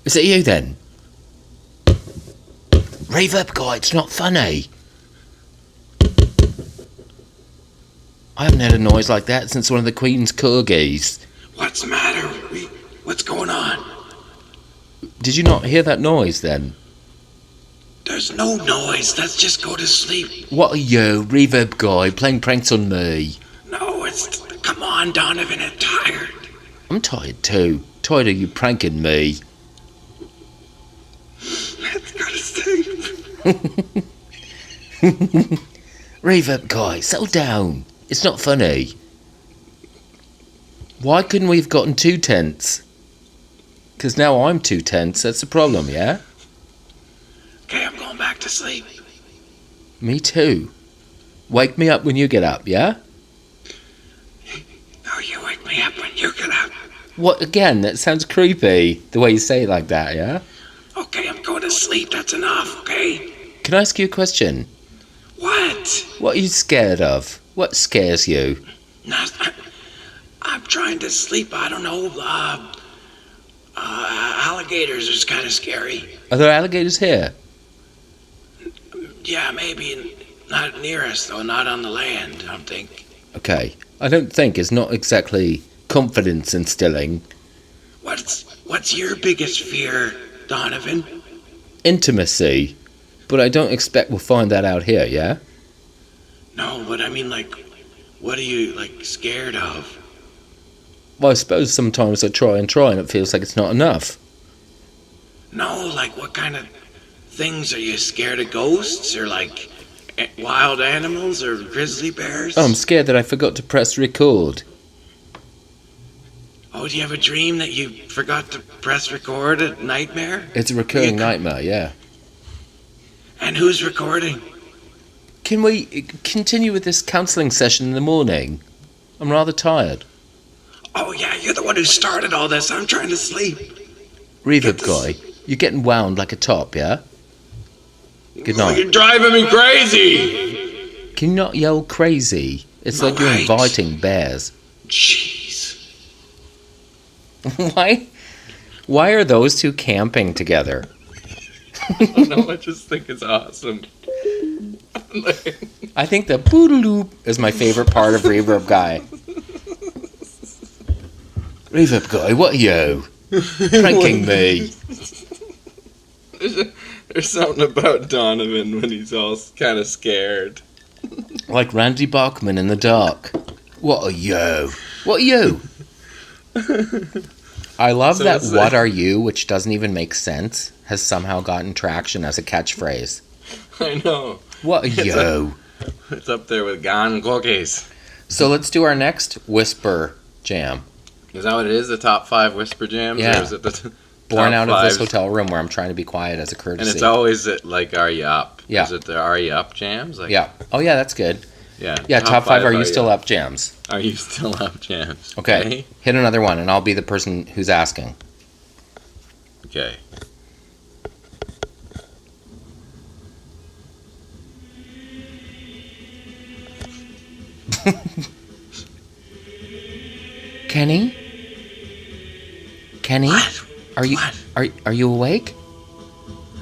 Is it you then? Reverb Guy, it's not funny. I haven't had a noise like that since one of the Queen's corgis. What's the matter? What's going on? Did you not hear that noise then? There's no noise. Let's just go to sleep. What are you, Reverb Guy, playing pranks on me? No, it's... Come on, Donovan, I'm tired. I'm tired too. Tired of you pranking me. Let's go to sleep. Reverb Guy, settle down. It's not funny. Why couldn't we have gotten 2 tents? Because now I'm 2 tenths, that's the problem, yeah? Okay, I'm going back to sleep. Me too. Wake me up when you get up, yeah? No, you wake happen. You're gonna... What, again? That sounds creepy, the way you say it like that, yeah? Okay, I'm going to sleep. That's enough, okay? Can I ask you a question? What? What are you scared of? What scares you? No, I'm trying to sleep. I don't know. Alligators is kind of scary. Are there alligators here? Yeah, maybe not near us, though. Not on the land, I don't think. Okay. I don't think it's not exactly confidence instilling. What's your biggest fear, Donovan? Intimacy. But I don't expect we'll find that out here, yeah? No, but I mean, like, what are you, like, scared of? Well, I suppose sometimes I try and it feels like it's not enough. No, like, what kind of things? Are you scared of ghosts, or, like, wild animals, or grizzly bears? Oh, I'm scared that I forgot to press record. Oh, do you have a dream that you forgot to press record, a nightmare? It's a recurring nightmare, yeah. And who's recording? Can we continue with this counselling session in the morning? I'm rather tired. Oh, yeah, you're the one who started all this. I'm trying to sleep. Reverb guy, you're getting wound like a top, yeah? Good night. You're driving me crazy. Can you not yell crazy? It's like you're Alright. inviting bears. Jeez. Why are those two camping together? No, I just think it's awesome. I think the boodaloop is my favorite part of Reverb Guy. Reverb Guy, what are you? Pranking me. There's something about Donovan when he's all kind of scared. Like Randy Bachman in the dark. What are you? What are you? I love So that it's "what like- are you," which doesn't even make sense, has somehow gotten traction as a catchphrase. I know. What are you? It's up there with gone cookies. So let's do our next Whisper Jam. Is that what it is? The top 5 whisper jams? Yeah. Or is it the Born top out of this 5? hotel room where I'm trying to be quiet as a courtesy. And it's always at, like, Are You Up? Yeah. Is it the Are You Up jams? Like, Yeah. Oh yeah, that's good. Yeah. Yeah, top 5 Are You Still Up jams. Are You Still Up jams? Okay. Hit another one and I'll be the person who's asking. Okay. Kenny? Kenny? What? Are you What? are you awake?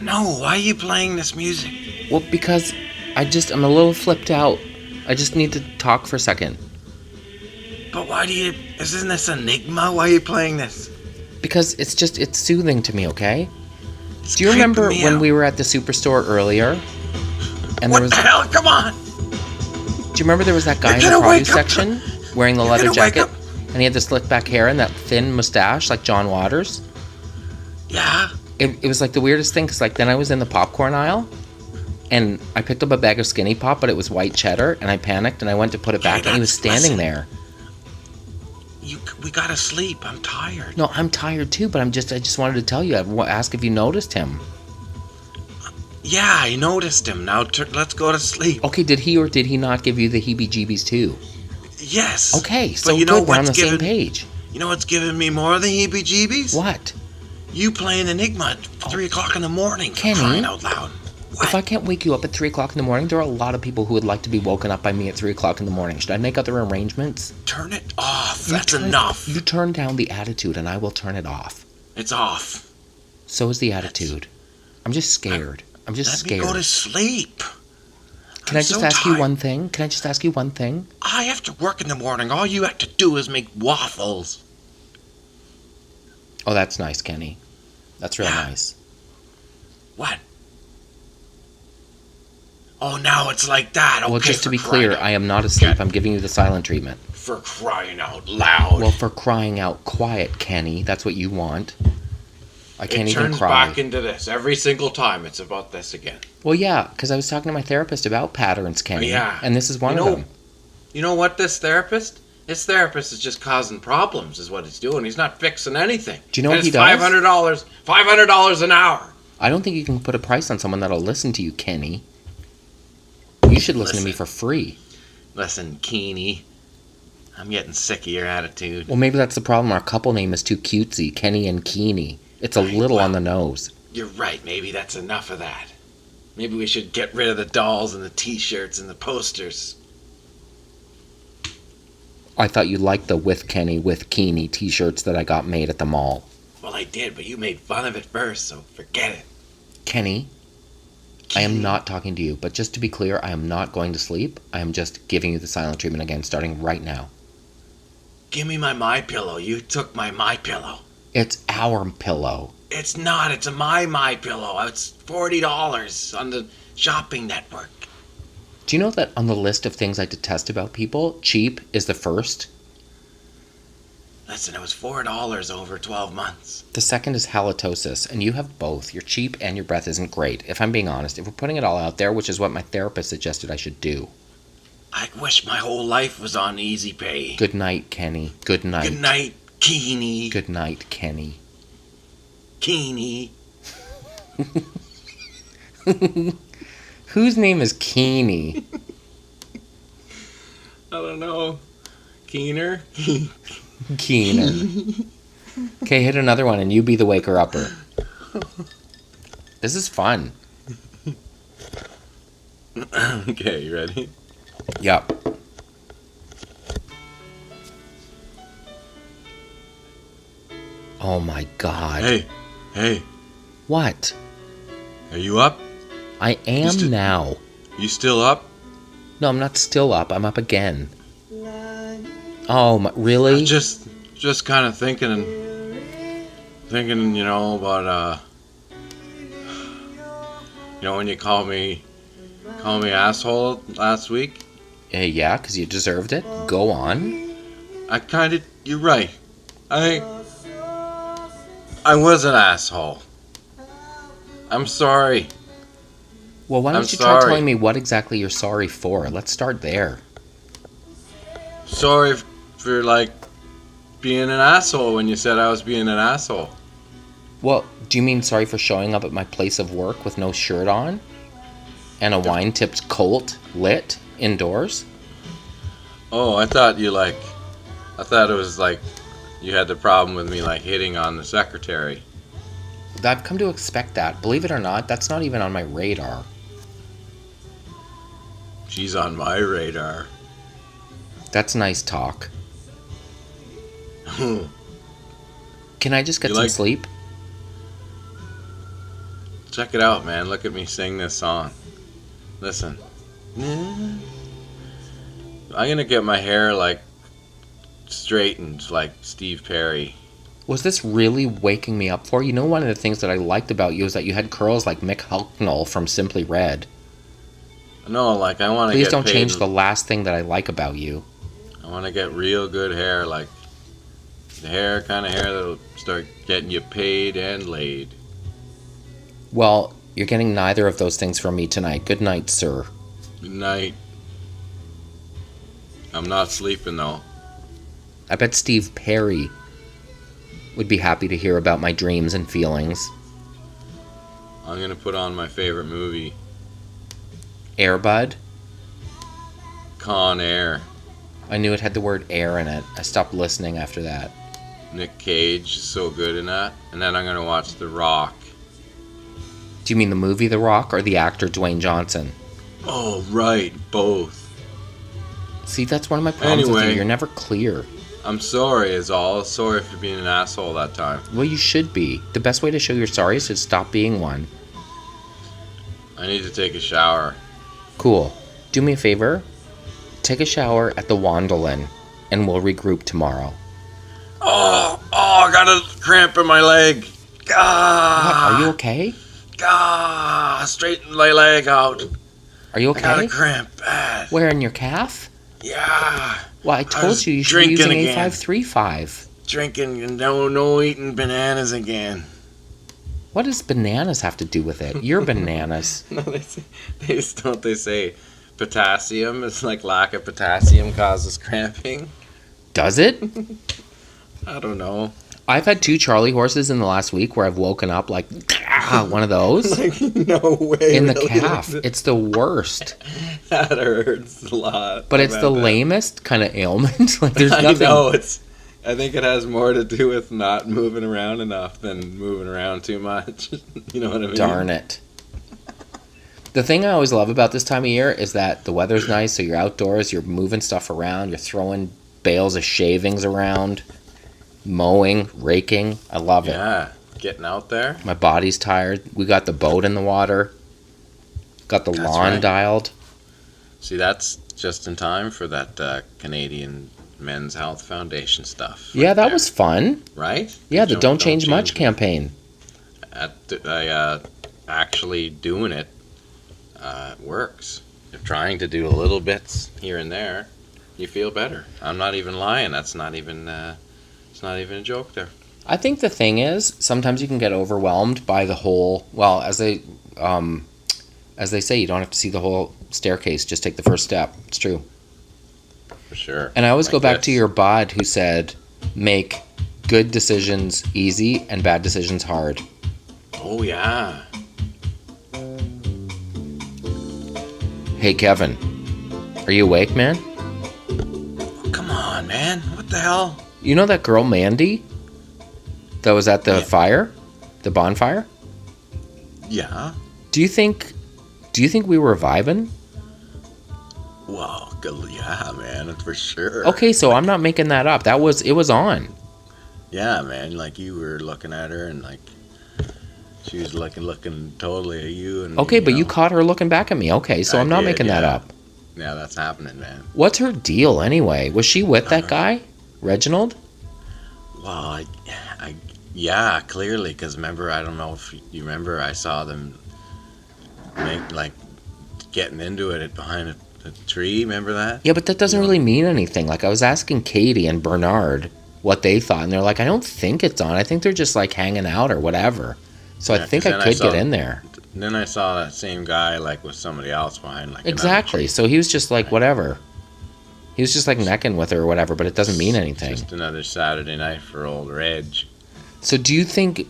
No, why are you playing this music? Well, because I'm a little flipped out. I just need to talk for a second. But why do you... Isn't this Enigma? Why are you playing this? Because it's soothing to me, okay? It's Do you creeping remember me when out. we were at the superstore earlier? And What there was the hell? Come on! Do you remember there was that guy in You're the gonna produce wake up. section wearing the You're leather gonna wake jacket? up. And he had the slick back hair and that thin mustache like John Waters? Yeah? It was like the weirdest thing because like then I was in the popcorn aisle and I picked up a bag of Skinny Pop, but it was white cheddar, and I panicked and I went to put it back and he was standing there. We gotta sleep. I'm tired. No, I'm tired too, but I just wanted to tell you, ask if you noticed him. Yeah, I noticed him. Now let's go to sleep. Okay, did he or did he not give you the heebie-jeebies too? Yes. Okay, so But you know good, we're on the what's same giving- page. You know what's giving me more than heebie-jeebies? What? You playing Enigma at 3 o'clock in the morning. for Kenny? Crying out loud. What? If I can't wake you up at 3 o'clock in the morning, there are a lot of people who would like to be woken up by me at 3 o'clock in the morning. Should I make other arrangements? Turn it off. That's enough. You turn down the attitude and I will turn it off. It's off. So is the attitude. I'm just scared. I'm just Let scared. me go to sleep. Can I just ask you one thing? Can I just ask you one thing? I have to work in the morning. All you have to do is make waffles. Oh, that's nice, Kenny. That's real Yeah. nice. What? Oh, now it's like that. Okay, Well, just to for be crying clear, out- I am not asleep. I'm giving you the silent treatment. For crying out loud. Well, for crying out quiet, Kenny. That's what you want. I can't it even turns cry. back into this. Every single time it's about this again. Well, yeah, because I was talking to my therapist about patterns, Kenny. Yeah. And this is one You of know- them. You know what, this therapist is just causing problems, is what he's doing. He's not fixing anything. Do you know what And he it's does? $500 an hour. I don't think you can put a price on someone that'll listen to you, Kenny. You should listen to me Listen. for free. Listen, Keeney, I'm getting sick of your attitude. Well, maybe that's the problem. Our couple name is too cutesy. Kenny and Keeney. It's a little on the nose. You're right. Maybe that's enough of that. Maybe we should get rid of the dolls and the t-shirts and the posters. I thought you liked the With Kenny, With Keeney t-shirts that I got made at the mall. Well, I did, but you made fun of it first, so forget it. Kenny, I am not talking to you, but just to be clear, I am not going to sleep. I am just giving you the silent treatment again, starting right now. Give me my MyPillow. You took my MyPillow. It's our pillow. It's not. It's a MyPillow. It's $40 on the shopping network. Do you know that on the list of things I detest about people, cheap is the first? Listen, it was $4 over 12 months. The second is halitosis, and you have both. You're cheap and your breath isn't great. If I'm being honest, if we're putting it all out there, which is what my therapist suggested I should do. I wish my whole life was on Easy Pay. Good night, Kenny. Good night. Good night, Keeney. Good night, Kenny. Keeney. Whose name is Keeney? I don't know. Keener? Keener. Okay, hit another one and you be the waker-upper. This is fun. Okay, you ready? Yep. Oh my god. Hey, What? are you up? I am now. You still up? No, I'm not still up. I'm up again. Oh, really? Just kind of thinking, about, when you called me asshole last week. Yeah, because you deserved it. Go on. You're right. I was an asshole. I'm sorry. Well, why don't I'm you try sorry. telling me what exactly you're sorry for? Let's start there. Sorry for, being an asshole when you said I was being an asshole. Well, do you mean sorry for showing up at my place of work with no shirt on? And a wine-tipped Colt lit indoors? Oh, I thought it was you had the problem with me hitting on the secretary. I've come to expect that. Believe it or not, that's not even on my radar. She's on my radar. That's nice talk. Can I just get some sleep? Check it out, man. Look at me sing this song. Listen. I'm gonna get my hair straightened like Steve Perry. Was this really waking me up for? You know, one of the things that I liked about you is that you had curls like Mick Hucknall from Simply Red. No, I want to get Please don't paid. change the last thing that I like about you. I want to get real good hair, the kind of hair that'll start getting you paid and laid. Well, you're getting neither of those things from me tonight. Good night, sir. Good night. I'm not sleeping, though. I bet Steve Perry would be happy to hear about my dreams and feelings. I'm going to put on my favorite movie, Airbud? Con Air. I knew it had the word air in it. I stopped listening after that. Nick Cage is so good in that. And then I'm going to watch The Rock. Do you mean the movie The Rock or the actor Dwayne Johnson? Oh, right. Both. See, that's one of my problems with you. Anyway. You're never clear. I'm sorry is all. Sorry for being an asshole that time. Well, you should be. The best way to show you're sorry is to stop being one. I need to take a shower. Cool. Do me a favor. Take a shower at the Wandelin, and we'll regroup tomorrow. Oh, I got a cramp in my leg. What, Ah, are you okay? Straighten my leg out. Are you I got a okay? cramp bad. Where, in your calf? Yeah. Well, I told was you you should be using drinking again. A535. Drinking and no eating bananas again. What does bananas have to do with it? You're bananas. No, they say potassium is lack of potassium causes cramping. Does it? I don't know. I've had 2 Charlie horses in the last week where I've woken up Yeah, one of those. Like, no way. In the really. calf. It's the worst. That hurts a lot. But it's the lamest kind of ailment. Like there's nothing. I know, I think it has more to do with not moving around enough than moving around too much. You know what I mean? Darn it. The thing I always love about this time of year is that the weather's nice, so you're outdoors, you're moving stuff around, you're throwing bales of shavings around, mowing, raking. I love it. Yeah, getting out there. My body's tired. We got the boat in the water. Got the lawn right. dialed. See, that's just in time for that Canadian Men's Health Foundation stuff. Yeah, that there. was fun. Right? Yeah, the Don't Change Much campaign. Actually doing it works. If trying to do a little bits here and there, you feel better. I'm not even lying. That's not even it's not even a joke there. I think the thing is, sometimes you can get overwhelmed by the whole, well, as they say, you don't have to see the whole staircase, just take the first step. It's true. For sure. And I always Like go back this. to your bod who said, make good decisions easy and bad decisions hard. Oh, yeah. Hey, Kevin, are you awake, man? Oh, come on, man. What the hell? You know that girl, Mandy, that was at the Yeah. fire? The bonfire? Yeah. Do you think we were vibing? Well, yeah, man, for sure. Okay, so I'm not making that up. It was on. Yeah, man. Like you were looking at her, and like she was looking totally at you. And Okay, but you know. caught her looking back at me. Okay, so I I'm not did, making that yeah. up. Yeah, that's happening, man. What's her deal anyway? Was she with that guy, Reginald? Well, yeah, clearly, because remember, I don't know if you remember, I saw them getting into it behind a tree. Remember that? Yeah, but that doesn't Yeah. really mean anything. Like I was asking Katie and Bernard what they thought, and they're like, I don't think it's on. I think they're just like hanging out or whatever. So I Yeah, think 'cause I then I could saw- get in there. And then I saw that same guy like with somebody else behind, like another Exactly. tree. So he was just like whatever. He was just like necking with her or whatever, but it doesn't mean anything. Just another Saturday night for old Reg. So do you think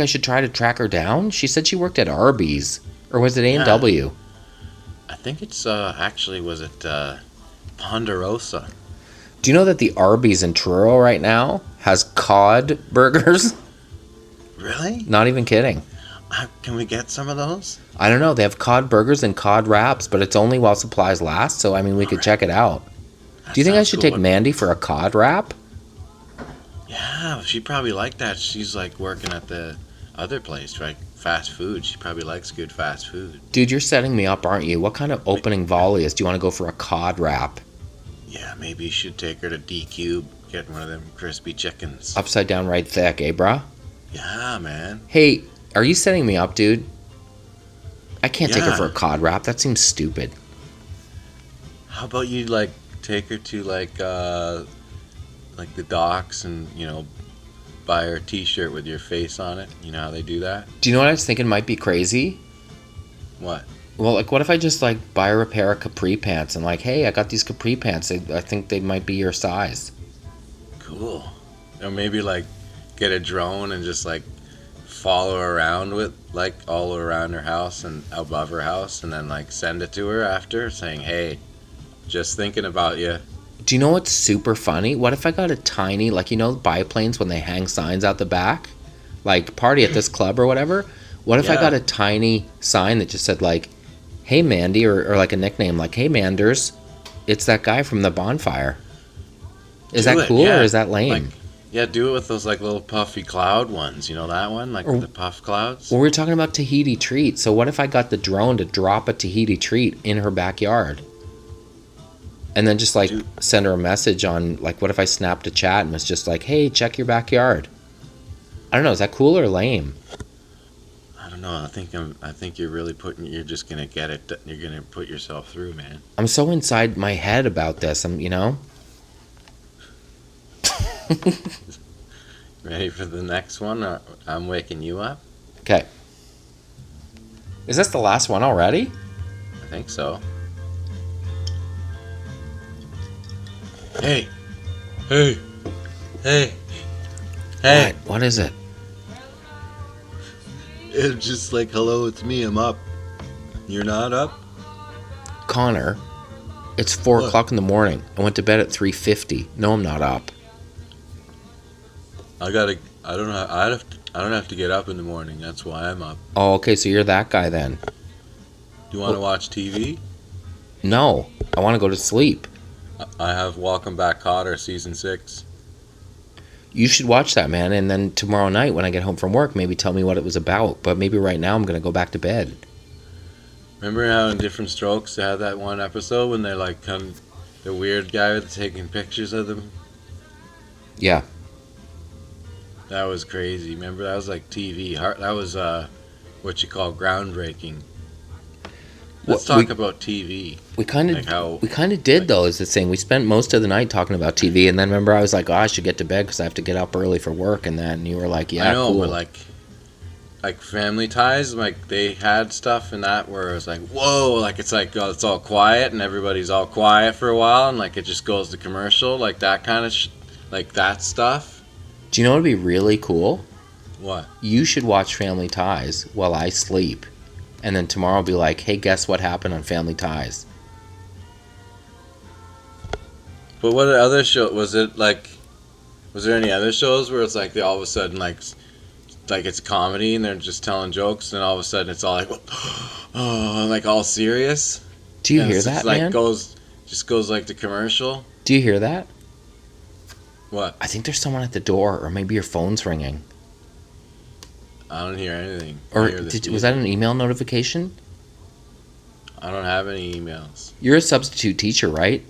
I should try to track her down? She said she worked at Arby's, or was it A&W? I think it's actually was it Ponderosa. Do you know that the Arby's in Truro right now has cod burgers? Really? Not even kidding. Can we get some of those? I don't know. They have cod burgers and cod wraps, but it's only while supplies last. So I mean, we could check it out. Do you think I should take Mandy for a cod wrap? Yeah, she'd probably like that. She's like working at the other place, right? Fast food. She probably likes good fast food. Dude, you're setting me up, aren't you? What kind of opening volley is? Do you want to go for a cod wrap? Yeah, maybe you should take her to DQ, get one of them crispy chickens. Upside down right thick, eh, brah? Yeah, man. Hey, are you setting me up, dude? I can't take her Yeah. for a cod wrap. That seems stupid. How about you like take her to like the docks and buy her a T-shirt with your face on it? You know how they do that? Do you know what I was thinking might be crazy? What? Well, like, what if I just like buy her a pair of capri pants and like, hey, I got these capri pants. I think they might be your size. Cool. Or maybe like get a drone and just like follow her around with like all around her house and above her house, and then like send it to her after saying, hey, just thinking about you. Do you know what's super funny? What if I got a tiny, like, biplanes when they hang signs out the back? Like, party at this club or whatever? What if I Yeah. got a tiny sign that just said, like, hey, Mandy, or like a nickname, like, hey, Manders, it's that guy from the bonfire. Is Do that it, cool yeah. or is that lame? Like, yeah, do it with those like little puffy cloud ones. You know that one? Like Or- the puff clouds? Well, we're talking about Tahiti treat. So what if I got the drone to drop a Tahiti treat in her backyard? And then just like Dude. send her a message on, like, what if I snapped a chat and was just like, hey, check your backyard? I don't know. Is that cool or lame? I don't know. I think you're really you're just going to get it. You're going to put yourself through, man. I'm so inside my head about this. Ready for the next one? Or I'm waking you up? Okay. Is this the last one already? I think so. Hey. Hey. Hey. Hey. What is it? It's just like, hello, it's me. I'm up. You're not up? Connor, it's 4 What? o'clock in the morning. I went to bed at 3:50. No, I'm not up. I don't know. I don't have to get up in the morning. That's why I'm up. Oh, okay, so you're that guy then. Do you want to watch TV? No, I want to go to sleep. I have Welcome Back, Kotter season 6. You should watch that, man, and then tomorrow night when I get home from work, maybe tell me what it was about. But maybe right now I'm going to go back to bed. Remember how in Different Strokes they had that one episode when they're like the weird guy that's taking pictures of them? Yeah. That was crazy. Remember, that was like TV. That was what you call groundbreaking. Let's talk about TV. We kind Like how- of did though. Is the thing we spent most of the night talking about TV, and then remember I was like, oh, I should get to bed because I have to get up early for work, and then you were like, yeah, I know, cool. but like Family Ties, like they had stuff in that where it was like, whoa, like it's like it's all quiet and everybody's all quiet for a while, and like it just goes to commercial, like that kind of like that stuff. Do you know what would be really cool? What? You should watch Family Ties while I sleep, and then tomorrow I'll be like, hey, guess what happened on Family Ties? But what other show was it like? Was there any other shows where it's like they all of a sudden like it's comedy and they're just telling jokes, and all of a sudden it's all like, oh, like all serious? Do you And hear it's that, just, like, man? goes like the commercial. Do you hear that? What? I think there's someone at the door, or maybe your phone's ringing. I don't hear anything. I Or hear this was music. that an email notification? I don't have any emails. You're a substitute teacher, right?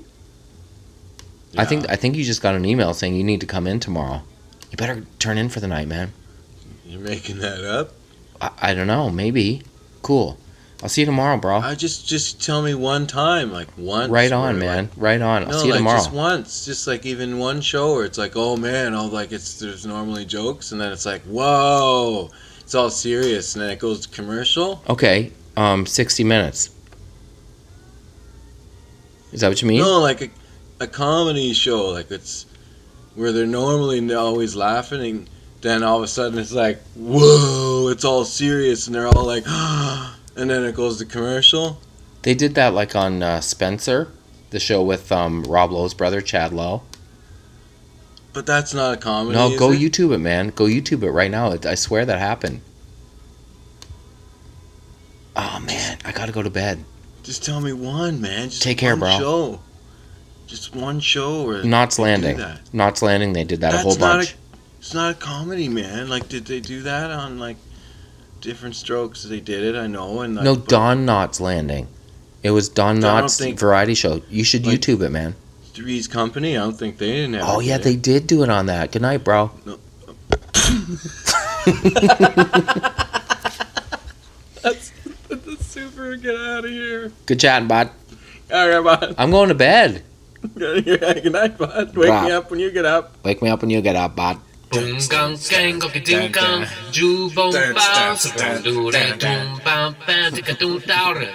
Yeah. I think you just got an email saying you need to come in tomorrow. You better turn in for the night, man. You're making that up? I don't know, maybe. Cool. I'll see you tomorrow, bro. I just tell me one time, like once. Right on, where, man. like, Right on. I'll no, see you like tomorrow. just once, just like even one show where it's like, oh man, all like there's normally jokes, and then it's like, whoa, it's all serious, and then it goes to commercial. Okay. 60 minutes. Is that what you mean? No, like a comedy show, like it's where they're normally always laughing, and then all of a sudden it's like, whoa, it's all serious, and they're all like, and then it goes to commercial. They did that like on Spencer, the show with Rob Lowe's brother, Chad Lowe. But that's not a comedy. No, is go it? YouTube it, man. Go YouTube it right now. I swear that happened. Oh, man. I gotta go to bed. Just tell me one, man. Just Take care, one bro. Show. Just one show. Or Knots they do Landing. that. Knots Landing, they did that a That's whole not bunch. It's not a comedy, man. Like, did they do that on like Different Strokes? They did it, I know. And like, No, but Don Knotts Landing. It was Don I don't Knotts' think- variety show. You should like- YouTube it, man. Three's Company. I don't think they didn't. Oh, yeah, they did do it on that. Good night, bro. That's super. Get out of here. Good chatting, bud. All right, bud. I'm going to bed. Good night, bud. Wake me up when you get up. Wake me up when you get up, bud. Boom gong gang go ding gong ju bong bao so do do boom bam bam ticka doom down